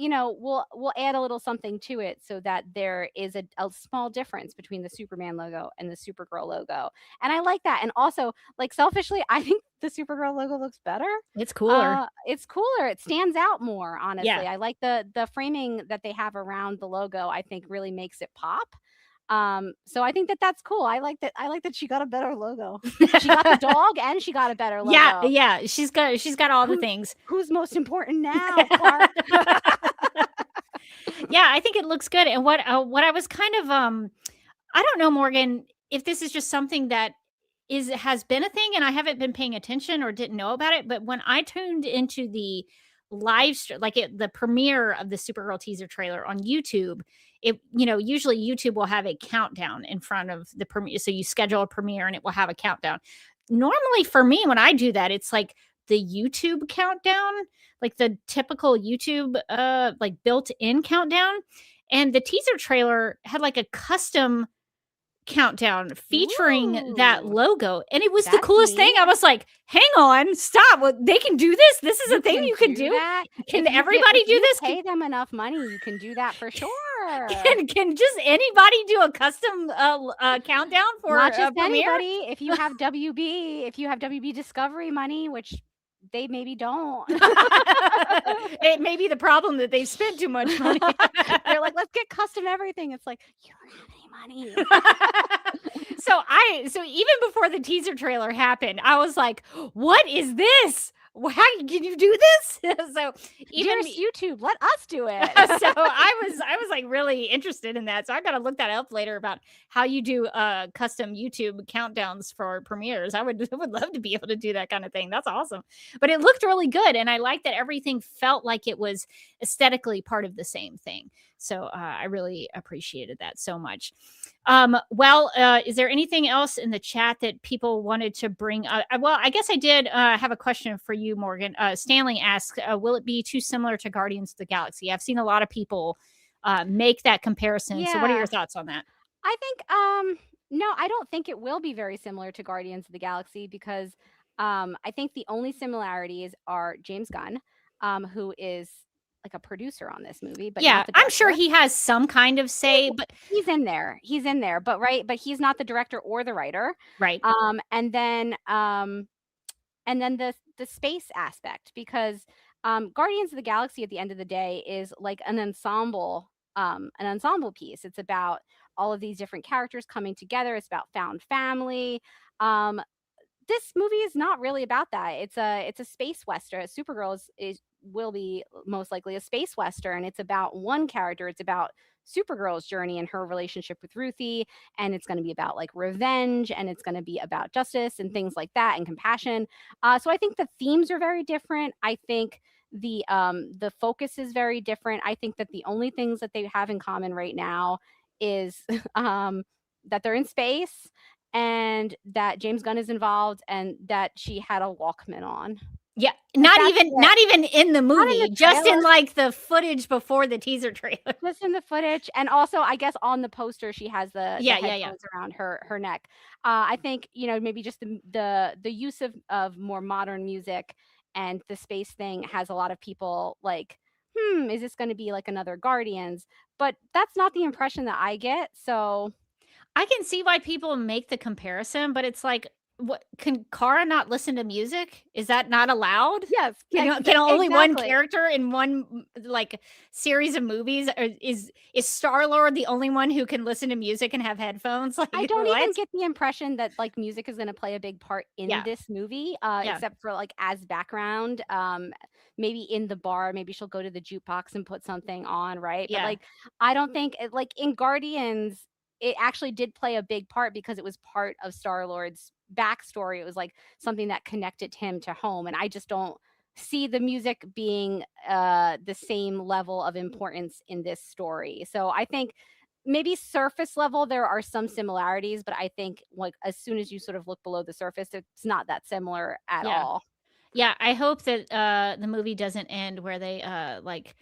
add a little something to it so that there is a small difference between the Superman logo and the Supergirl logo. And I like that. And also, like, selfishly, I think the Supergirl logo looks better. It's cooler. It stands out more, honestly. Yeah. I like the framing that they have around the logo, I think really makes it pop. So I think that's cool. I like that she got a better logo. She got the dog and she got a better logo. Yeah. She's got all the things. Who's most important now, Clark? Yeah, I think it looks good. And what I was kind of I don't know, Morgan, if this is just something that has been a thing and I haven't been paying attention or didn't know about it, but when I tuned into the live stream, the premiere of the Supergirl teaser trailer on YouTube, usually YouTube will have a countdown in front of the premiere. So you schedule a premiere and it will have a countdown. Normally for me, when I do that, it's like the YouTube countdown, like the typical YouTube, like built-in countdown. And the teaser trailer had like a custom countdown featuring that logo, and it was the coolest thing. I was like, hang on, stop. Well, they can do this. This is a thing you can do. Can everybody do this? Pay them enough money, you can do that for sure. Can just anybody do a custom countdown for not just premiere? Anybody? If you have WB Discovery money, which they maybe don't. It may be the problem that they've spent too much money. They're like, let's get custom everything. It's like, you don't have any money. funny. So even before the teaser trailer happened, I was like, what is this? How can you do this? So even Dearest YouTube, let us do it. So I was like really interested in that. So I got to look that up later about how you do custom YouTube countdowns for premieres. I would love to be able to do that kind of thing. That's awesome. But it looked really good, and I like that everything felt like it was aesthetically part of the same thing. So I really appreciated that so much. Is there anything else in the chat that people wanted to bring up? Well, I guess I did have a question for you, Morgan. Stanley asks, will it be too similar to Guardians of the Galaxy? I've seen a lot of people make that comparison. So what are your thoughts on that? I think, no, I don't think it will be very similar to Guardians of the Galaxy because I think the only similarities are James Gunn, who is like a producer on this movie, but yeah, not the I'm sure director. he has some kind of say, but he's in there, but he's not the director or the writer. Right. And then the space aspect, because Guardians of the Galaxy at the end of the day is like an ensemble piece. It's about all of these different characters coming together. It's about found family. This movie is not really about that. It's a space western. Supergirl will be most likely a space western. It's about one character. It's about Supergirl's journey and her relationship with Ruthie, and it's going to be about like revenge, and it's going to be about justice and things like that, and compassion. So I think the themes are very different. I think the focus is very different. I think that the only things that they have in common right now is that they're in space, and that James Gunn is involved, and that she had a Walkman on. Yeah, not even in the movie, just in like the footage before the teaser trailer. Just in the footage, and also I guess on the poster she has the headphones around her neck. I think maybe just the use of more modern music and the space thing has a lot of people like, is this going to be like another Guardians? But that's not the impression that I get. So I can see why people make the comparison, but it's like, what, can Kara not listen to music? Is that not allowed? Yes. Can only one character in one like series of movies, or is Star-Lord the only one who can listen to music and have headphones? Like, I don't even get the impression that like music is going to play a big part in this movie, except for like as background. Maybe in the bar, maybe she'll go to the jukebox and put something on, right? But like, I don't think like in Guardians, it actually did play a big part because it was part of Star-Lord's backstory. It was like something that connected him to home, and I just don't see the music being the same level of importance in this story. So I think maybe surface level there are some similarities, but I think like as soon as you sort of look below the surface, it's not that similar at all. Yeah, I hope that the movie doesn't end where they like,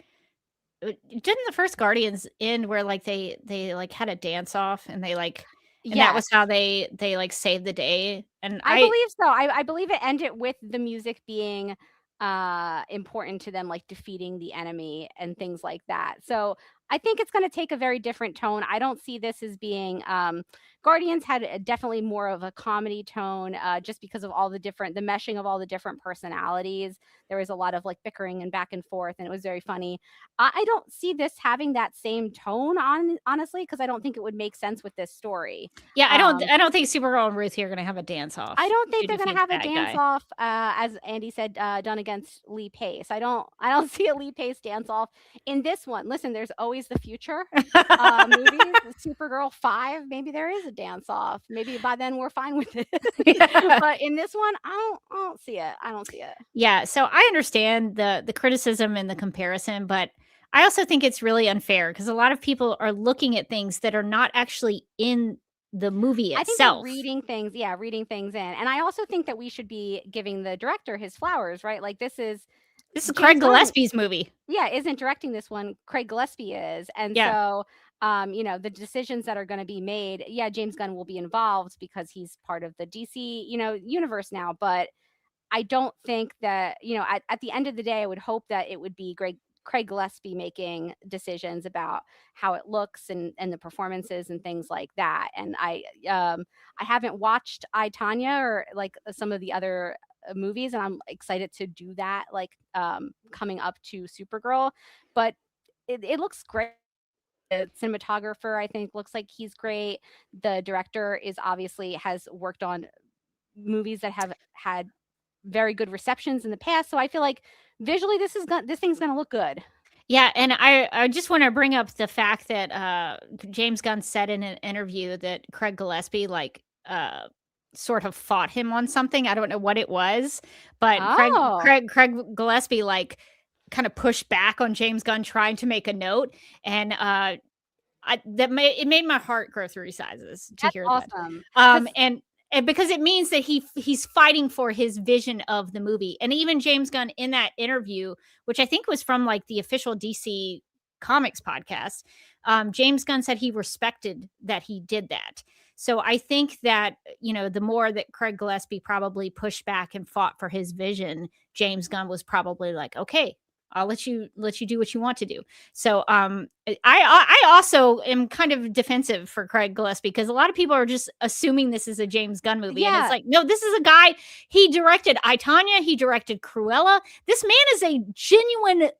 didn't the first Guardians end where like they like had a dance off, and they like, and that was how they like saved the day. And I believe so. I believe it ended with the music being important to them, like defeating the enemy and things like that. So I think it's going to take a very different tone. I don't see this as being Guardians had definitely more of a comedy tone, just because of all the meshing of all the different personalities. There was a lot of like bickering and back and forth, and it was very funny. I don't see this having that same tone honestly, because I don't think it would make sense with this story. Yeah, I don't think Supergirl and Ruthie are going to have a dance off. I don't think they're going to have a dance off, as Andy said, done against Lee Pace. I don't see a Lee Pace dance off in this one. Listen, there's always the future movies. Supergirl 5, maybe there is a dance off. Maybe by then we're fine with it. But in this one, I don't see it. Yeah, so I understand the criticism and the comparison, but I also think it's really unfair because a lot of people are looking at things that are not actually in the movie itself. I think they're reading things in. And I also think that we should be giving the director his flowers, right? Like this is Craig Gillespie's movie. Yeah, isn't directing this one. Craig Gillespie is. And so the decisions that are going to be made, James Gunn will be involved because he's part of the DC, universe now. But I don't think that, at the end of the day, I would hope that it would be Craig Gillespie making decisions about how it looks and the performances and things like that. And I haven't watched I, Tonya or like some of the other movies, and I'm excited to do that, like coming up to Supergirl. But it looks great. cinematographer, I think, looks like he's great. The director is obviously has worked on movies that have had very good receptions in the past. So I feel like visually this thing's gonna look good. Yeah, and I just want to bring up the fact that James Gunn said in an interview that Craig Gillespie sort of fought him on something. I don't know what it was, but Craig Gillespie kind of pushed back on James Gunn trying to make a note, and it made my heart grow 3 sizes to hear awesome. that. And because it means that he's fighting for his vision of the movie. And even James Gunn in that interview, which I think was from the official DC Comics podcast, James Gunn said he respected that he did that. So I think that, the more that Craig Gillespie probably pushed back and fought for his vision, James Gunn was probably like, okay, I'll let you do what you want to do. So I also am kind of defensive for Craig Gillespie because a lot of people are just assuming this is a James Gunn movie. Yeah. And it's like, no, this is a guy, he directed I, Tonya, he directed Cruella. This man is a genuine,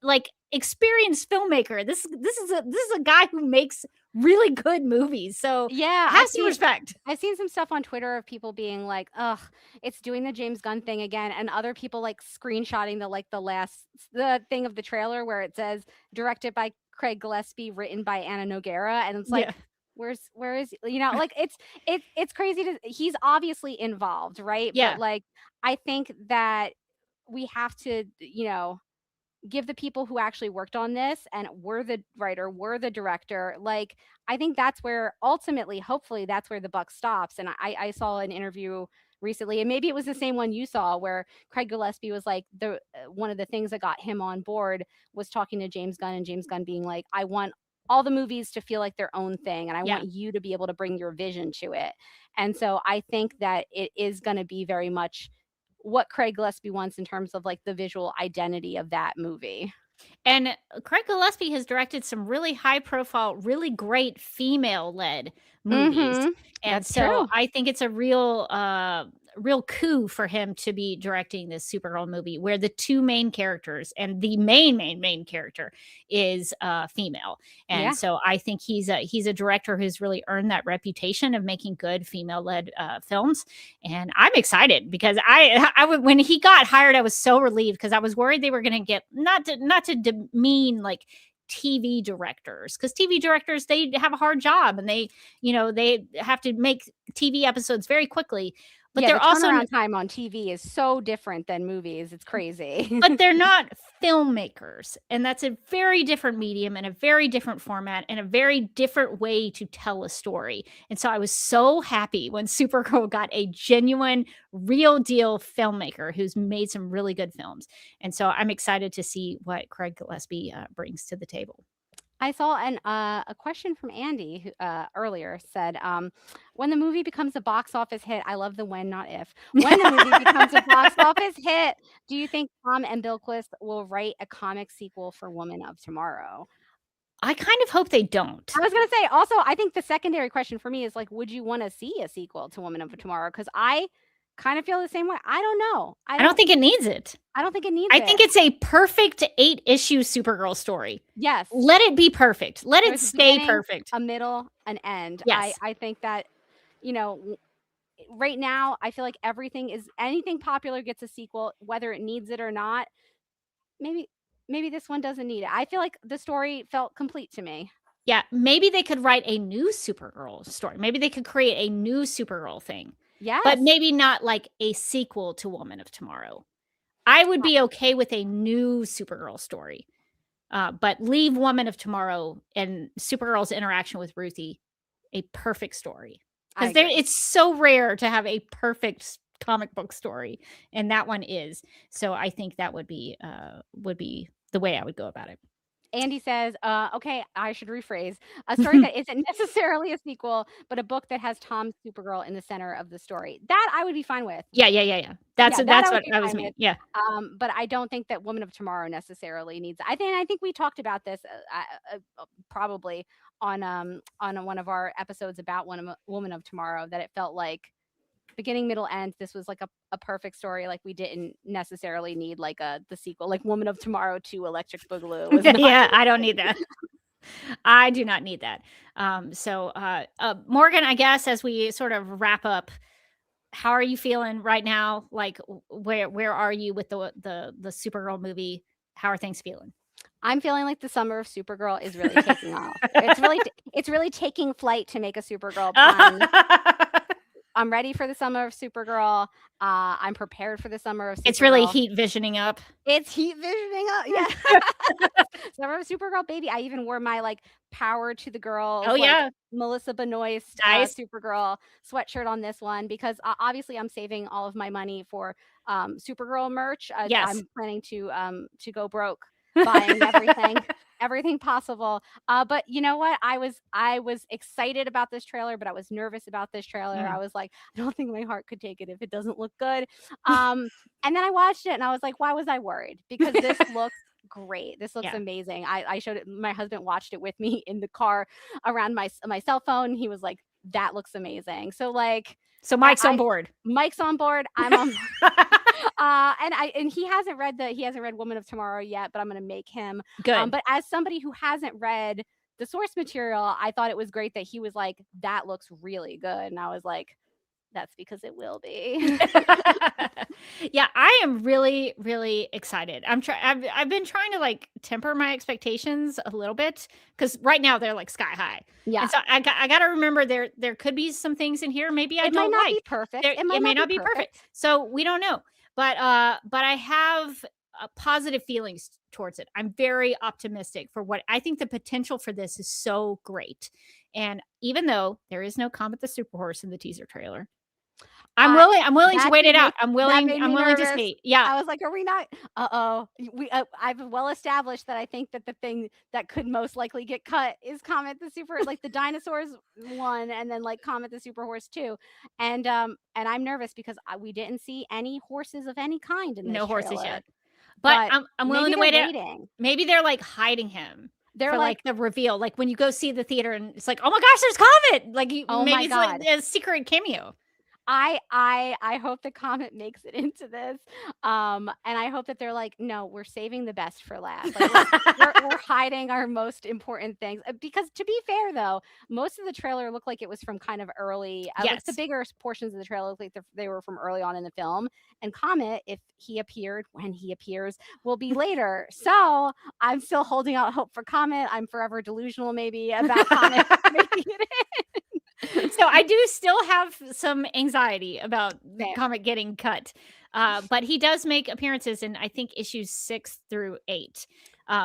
experienced filmmaker. This is a guy who makes really good movies. So have some respect. I've seen some stuff on Twitter of people being like, ugh, it's doing the James Gunn thing again, and other people screenshotting the thing of the trailer where it says directed by Craig Gillespie, written by Anna Noguera, and it's like, where is it's crazy he's obviously involved, right? Yeah. But I think that we have to, give the people who actually worked on this and were the writer, were the director. I think that's where ultimately, hopefully that's where the buck stops. And I saw an interview recently, and maybe it was the same one you saw, where Craig Gillespie was like, one of the things that got him on board was talking to James Gunn, and James Gunn being like, I want all the movies to feel like their own thing, and I want you to be able to bring your vision to it. And so I think that it is going to be very much what Craig Gillespie wants in terms of the visual identity of that movie. And Craig Gillespie has directed some really high profile, really great female led movies. Mm-hmm. And That's so true. I think it's a real coup for him to be directing this Supergirl movie where the 2 main characters and the main character is female. And so I think he's a director who's really earned that reputation of making good female led films. And I'm excited because I when he got hired, I was so relieved because I was worried they were going to get not to demean TV directors, because TV directors, they have a hard job and they have to make TV episodes very quickly. But they're the also turnaround time on TV is so different than movies. It's crazy. But they're not filmmakers, and that's a very different medium and a very different format and a very different way to tell a story. And so I was so happy when Supergirl got a genuine, real deal filmmaker who's made some really good films. And so I'm excited to see what Craig Gillespie brings to the table. I saw a question from Andy who earlier said, when the movie becomes a box office hit, I love the when, not if. When the movie becomes a box office hit, do you think Tom and Bill Quist will write a comic sequel for Woman of Tomorrow? I kind of hope they don't. I was going to say, also, I think the secondary question for me is would you want to see a sequel to Woman of Tomorrow? Because I kind of feel the same way. I don't know. I don't think it needs it. I don't think it needs I think it's a perfect 8-issue Supergirl story. Yes. Let it be perfect. Let it There's a stay beginning, perfect. a middle, an end. Yes. I think that, right now, I feel like anything popular gets a sequel, whether it needs it or not. Maybe this one doesn't need it. I feel like the story felt complete to me. Yeah, maybe they could write a new Supergirl story. Maybe they could create a new Supergirl thing. Yes. But maybe not a sequel to Woman of Tomorrow. I would be okay with a new Supergirl story. But leave Woman of Tomorrow and Supergirl's interaction with Ruthie a perfect story. Because it's so rare to have a perfect comic book story. And that one is. So I think that would be the way I would go about it. Andy says, okay, I should rephrase. A story that isn't necessarily a sequel, but a book that has Tom's Supergirl in the center of the story. That I would be fine with. Yeah. That's what I was meaning. Yeah. But I don't think that Woman of Tomorrow necessarily needs. I think we talked about this probably on one of our episodes about Woman of Tomorrow, that it felt like beginning, middle, end. This was a perfect story. We didn't necessarily need the sequel, Woman of Tomorrow 2 Electric Boogaloo. Yeah, I don't need that. I do not need that. So Morgan, I guess as we sort of wrap up, how are you feeling right now? Like where are you with the Supergirl movie? How are things feeling? I'm feeling like the summer of Supergirl is really taking off. It's really taking flight, to make a Supergirl pun. I'm ready for the summer of Supergirl. I'm prepared for the summer of Supergirl. It's really heat visioning up. It's heat visioning up. Yeah. Summer of Supergirl, baby. I even wore my like Power to the Girls. Oh, yeah. Melissa Benoist Nice. Supergirl sweatshirt on this one, because obviously I'm saving all of my money for Supergirl merch. Yes. I'm planning to go broke buying everything possible. But you know what? I was excited about this trailer, but I was nervous about this trailer. I was like, I don't think my heart could take it if it doesn't look good. And then I watched it and I was like, why was I worried? Because this looks great. This looks amazing. I showed it. My husband watched it with me in the car around my cell phone. He was like, that looks amazing. So Mike's on board. Mike's on board. I'm on. And he hasn't read Woman of Tomorrow yet, but I'm going to make him. Good. But as somebody who hasn't read the source material, I thought it was great that he was like, that looks really good. And I was like, that's because it will be. Yeah, I am really, really excited. I've been trying to like temper my expectations a little bit, because right now they're like sky high. Yeah. And so I got to remember there could be some things in here maybe I don't like. It might not be perfect. It may not be perfect. So we don't know. But I have positive feelings towards it. I'm very optimistic for what I think the potential for this is so great. And even though there is no Comet the Superhorse in the teaser trailer, I'm willing to wait it out. I'm willing to see. Yeah. I was like, are we not? I've well established that I think that the thing that could most likely get cut is Comet the Super, like the dinosaurs one, and then like Comet the Superhorse 2. And I'm nervous because we didn't see any horses of any kind in this trailer. Horses yet. But I'm willing to wait it out. Maybe they're like hiding him. They're like the reveal, like when you go see the theater and it's like, oh my gosh, there's Comet. Like maybe it's like a secret cameo. I hope the Comet makes it into this. And I hope that they're like, no, we're saving the best for last. Like, we're hiding our most important things. Because to be fair, though, most of the trailer looked like it was from kind of early. Yes. Like the bigger portions of the trailer looked like they were from early on in the film. And Comet, if he appeared, when he appears, will be later. So I'm still holding out hope for Comet. I'm forever delusional, maybe, about Comet making it in. So I do still have some anxiety about the Comet getting cut. But he does make appearances in, I think, issues 6 through 8.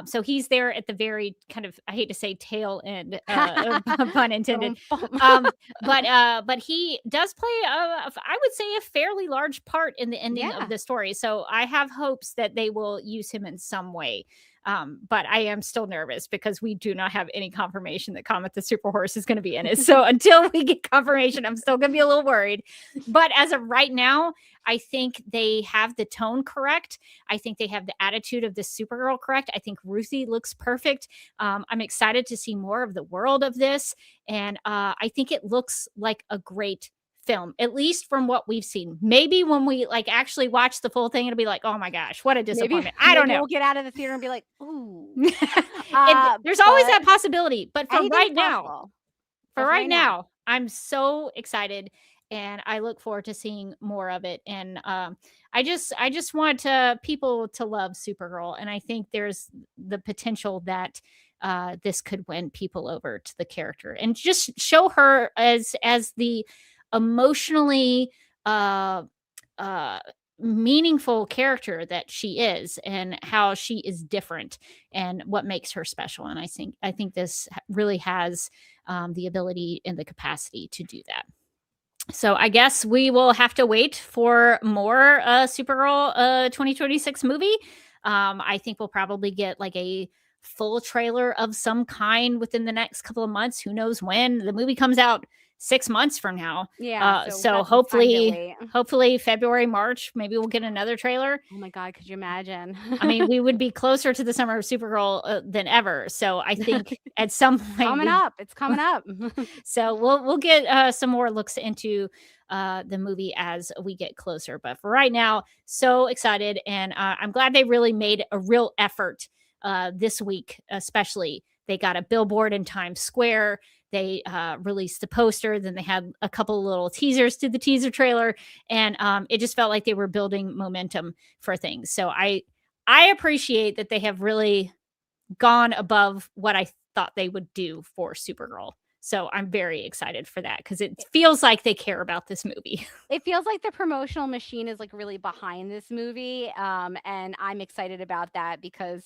So he's there at the very kind of, I hate to say tail end, pun intended. But he does play, I would say, a fairly large part in the ending of the story. So I have hopes that they will use him in some way. But I am still nervous because we do not have any confirmation that Comet the Superhorse is going to be in it. So until we get confirmation, I'm still going to be a little worried. But as of right now, I think they have the tone correct. I think they have the attitude of the Supergirl correct. I think Ruthie looks perfect. I'm excited to see more of the world of this. And I think it looks like a great film, at least from what we've seen. Maybe when we like actually watch the full thing, it'll be like, oh my gosh, what a disappointment. I don't know. We'll get out of the theater and be like, ooh. There's always that possibility. But for right now, I'm so excited and I look forward to seeing more of it. And I just want people to love Supergirl. And I think there's the potential that this could win people over to the character and just show her as the emotionally meaningful character that she is and how she is different and what makes her special. And I think this really has the ability and the capacity to do that. So I guess we will have to wait for more Supergirl 2026 movie. I think we'll probably get like a full trailer of some kind within the next couple of months. Who knows when the movie comes out? 6 months from now. Yeah. So hopefully February, March, maybe we'll get another trailer. Oh my God, could you imagine? I mean, we would be closer to the summer of Supergirl than ever. So I think at some point it's coming up. So we'll get some more looks into the movie as we get closer. But for right now, so excited. And I'm glad they really made a real effort this week, especially They got a billboard in Times Square. They released the poster. Then they had a couple of little teasers to the teaser trailer. And it just felt like they were building momentum for things. So I appreciate that they have really gone above what I thought they would do for Supergirl. So I'm very excited for that because it feels like they care about this movie. It feels like the promotional machine is like really behind this movie. And I'm excited about that because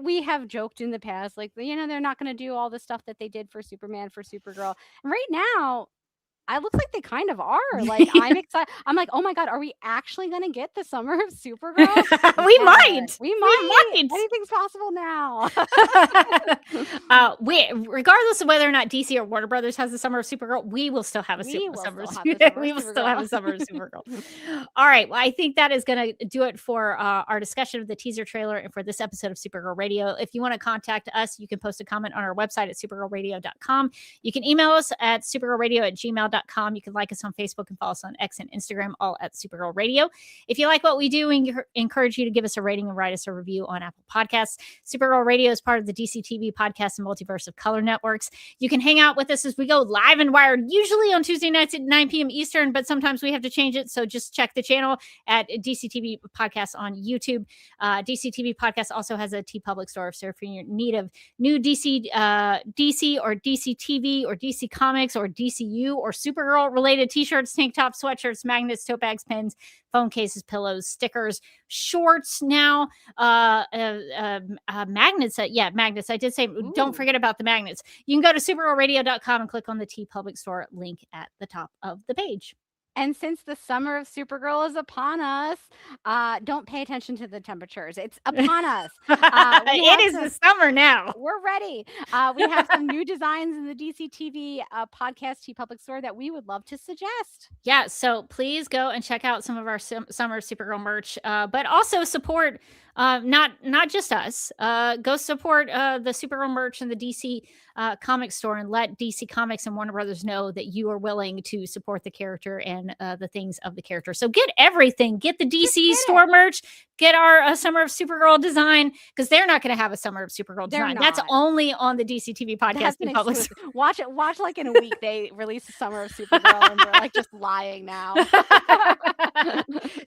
we have joked in the past, like, they're not going to do all the stuff that they did for Superman, for Supergirl. And right now, it looks like they kind of are. Like, I'm excited. I'm like, oh my God, are we actually going to get the summer of Supergirl? We might. Anything's possible now. Regardless of whether or not DC or Warner Brothers has the summer of Supergirl, we will still have a summer of Supergirl. All right. Well, I think that is going to do it for our discussion of the teaser trailer and for this episode of Supergirl Radio. If you want to contact us, you can post a comment on our website at supergirlradio.com. You can email us at supergirlradio@gmail.com. You can like us on Facebook and follow us on X and Instagram, all at Supergirl Radio. If you like what we do, we encourage you to give us a rating and write us a review on Apple Podcasts. Supergirl Radio is part of the DC TV podcast and Multiverse of Color networks. You can hang out with us as we go live and wired, usually on Tuesday nights at 9 p.m. Eastern, but sometimes we have to change it. So just check the channel at DC TV Podcast on YouTube. DC TV Podcast also has a TeePublic store. So if you're in need of new DC or DC TV or DC Comics or DCU or Supergirl related t-shirts, tank tops, sweatshirts, magnets, tote bags, pens, phone cases, pillows, stickers, shorts now, magnets. Magnets. I did say, don't forget about the magnets. You can go to supergirlradio.com and click on the TeePublic store link at the top of the page. And since the summer of Supergirl is upon us, don't pay attention to the temperatures. It's upon us. It is the summer now. We're ready. We have some new designs in the DC TV podcast TeePublic store that we would love to suggest. Yeah, so please go and check out some of our summer Supergirl merch, but also support not just us. Go support the Supergirl merch in the DC Comics store and let DC Comics and Warner Brothers know that you are willing to support the character and the things of the character. So get everything. Get the DC store merch. Get our Summer of Supergirl design, because they're not going to have a Summer of Supergirl design. That's only on the DC TV podcast. Watch like in a week they release the Summer of Supergirl and we're like just lying now.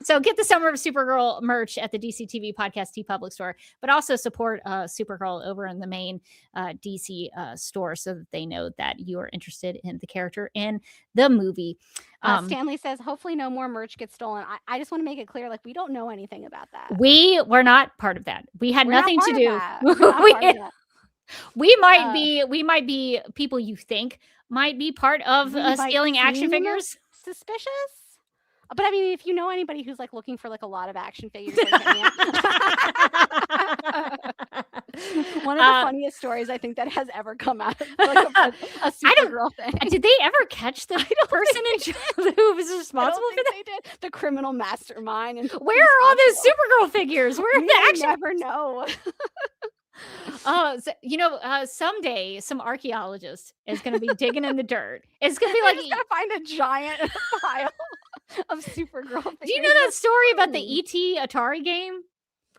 So get the Summer of Supergirl merch at the DC TV podcast TeePublic store, but also support Supergirl over in the main DC store so that they know that you are interested in the character and the movie. Stanley says, hopefully no more merch gets stolen. I just want to make it clear, like, we don't know anything about that. We were not part of that. We had nothing to do. We might be people you think might be part of stealing action figures. Suspicious? But I mean, if you know anybody who's like looking for like a lot of action figures, one of the funniest stories I think that has ever come out of like a Supergirl thing. Did they ever catch the person who was responsible for that? They did. The criminal mastermind. And where are all those Supergirl figures? Where are the action? Never know. Someday some archaeologist is going to be digging in the dirt. It's going to be like he's going to find a giant pile of Supergirl figures. Do you know that story about the E.T. Atari game?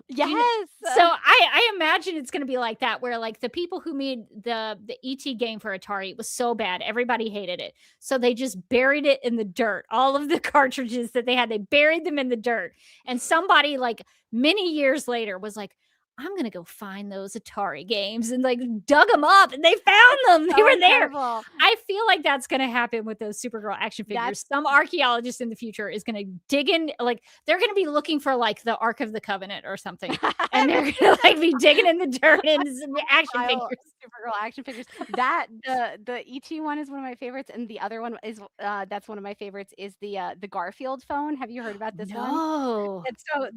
Yes. So I imagine it's going to be like that, where like the people who made the E.T. game for Atari was so bad, everybody hated it. So they just buried it in the dirt. All of the cartridges that they had, they buried them in the dirt. And somebody like many years later was like, I'm going to go find those Atari games, and like dug them up and they found them. They were there. I feel like that's going to happen with those Supergirl action figures. Some archaeologist in the future is going to dig in. Like they're going to be looking for like the Ark of the Covenant or something. And they're going to like be digging in the dirt and some action figures. Supergirl action figures. That the ET one is one of my favorites. And the other one is that's one of my favorites is the Garfield phone. Have you heard about this one? No. And so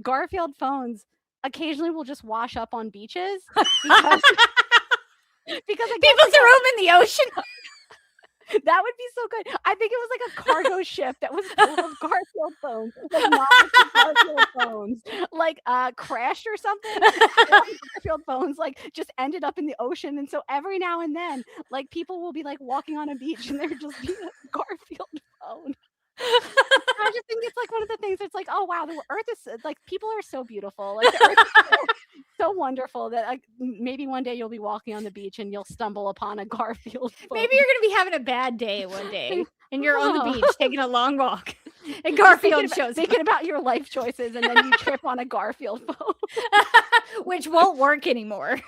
Garfield phones occasionally will just wash up on beaches because people throw them in the ocean. That would be so good. I think it was like a cargo ship that was full of Garfield phones, like not Garfield phones, like crashed or something. Garfield phones like just ended up in the ocean, and so every now and then, like people will be like walking on a beach and there just be a Garfield phone. I just think it's like one of the things that's like, oh wow, the earth is like, people are so beautiful. Like the earth is so wonderful that maybe one day you'll be walking on the beach and you'll stumble upon a Garfield phone. Maybe you're going to be having a bad day one day and you're on the beach taking a long walk and Garfield shows up. Thinking about your life choices and then you trip on a Garfield phone. Which won't work anymore.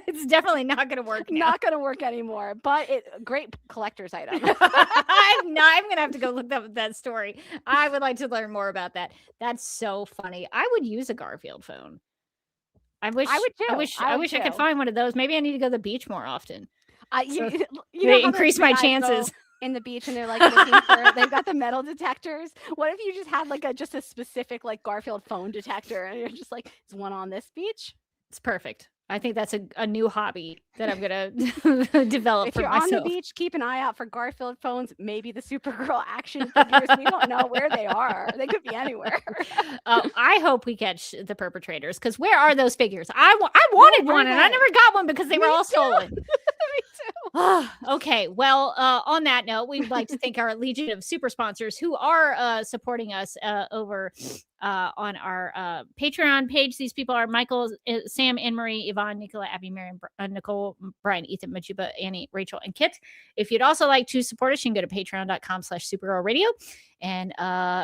It's definitely not going to work now. Not going to work anymore, but great collector's item. I'm going to have to go look up that story. I would like to learn more about that. That's so funny. I would use a Garfield phone. I would too. I wish I could find one of those. Maybe I need to go to the beach more often. They increase my chances. In the beach, and they're like looking for. They've got the metal detectors. What if you just had like just a specific like Garfield phone detector, and you're just like, is one on this beach? It's perfect. I think that's a new hobby that I'm gonna develop if for you're myself. On the beach, keep an eye out for Garfield phones. Maybe the Supergirl action figures. We don't know where they are. They could be anywhere. I hope we catch the perpetrators, because where are those figures? I wanted one and I never got one because they were all stolen. Me too. Okay. Well, on that note, we'd like to thank our Legion of Super Sponsors who are supporting us over on our Patreon page. These people are Michael, Sam, Anne-Marie, Yvonne, Nicola, Abby, Miriam, Nicole, Brian, Ethan, Majuba, Annie, Rachel, and Kit. If you'd also like to support us, you can go to patreon.com/Supergirl Radio. And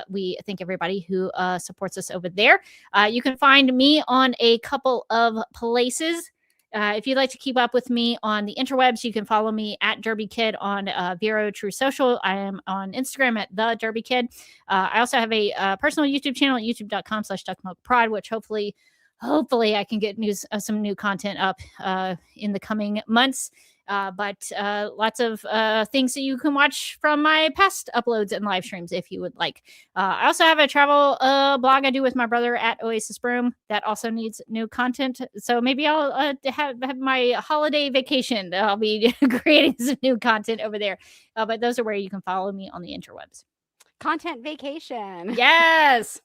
we thank everybody who supports us over there. You can find me on a couple of places. If you'd like to keep up with me on the interwebs, you can follow me at Derby Kid on Vero True Social. I am on Instagram at The Derby Kid. I also have a personal YouTube channel at youtube.com/DuckMilkProd, which hopefully I can get some new content up in the coming months. But lots of things that you can watch from my past uploads and live streams if you would like. I also have a travel blog I do with my brother at Oasis Broom that also needs new content. So maybe I'll have my holiday vacation. I'll be creating some new content over there. But those are where you can follow me on the interwebs. Content vacation. Yes.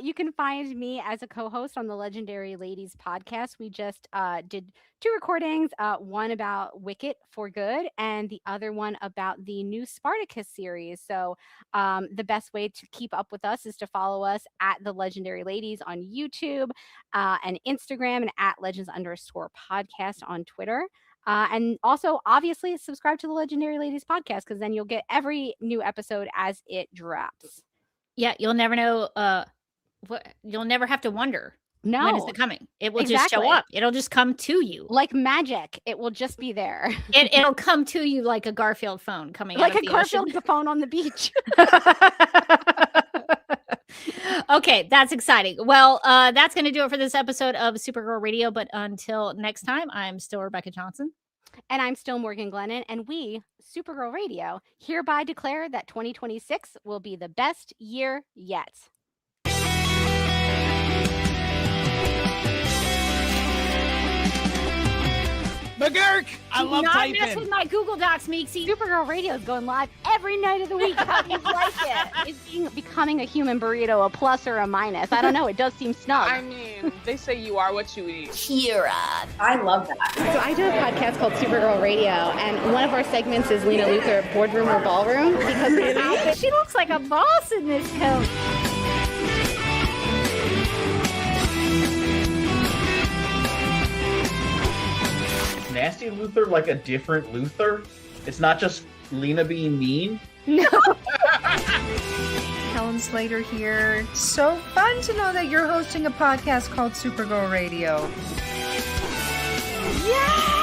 You can find me as a co-host on the Legendary Ladies podcast. We just did 2 recordings, one about Wicket for Good and the other one about the new Spartacus series. So the best way to keep up with us is to follow us at the Legendary Ladies on YouTube and Instagram, and at legends_podcast on Twitter. And also, obviously, subscribe to the Legendary Ladies podcast, because then you'll get every new episode as it drops. Yeah, you'll never know. You'll never have to wonder. No. When is it coming? It will just show up. It'll just come to you. Like magic. It will just be there. It'll come to you like a Garfield phone coming out of the ocean. Like a Garfield phone on the beach. Okay, that's exciting. Well, that's going to do it for this episode of Supergirl Radio. But until next time, I'm still Rebecca Johnson. And I'm still Morgan Glennon. And we, Supergirl Radio, hereby declare that 2026 will be the best year yet. McGurk, I love typing. Not mess with my Google Docs, Meeksy. Supergirl Radio is going live every night of the week. How do you like it? Is becoming a human burrito a plus or a minus? I don't know. It does seem snug. I mean, they say you are what you eat. Kira. I love that. So I do a podcast called Supergirl Radio, and one of our segments is Lena Luthor, Boardroom or Ballroom, because she looks like a boss in this coat. Nasty Luthor like a different Luthor? It's not just Lena being mean? No. Helen Slater here. So fun to know that you're hosting a podcast called Supergirl Radio. Yeah!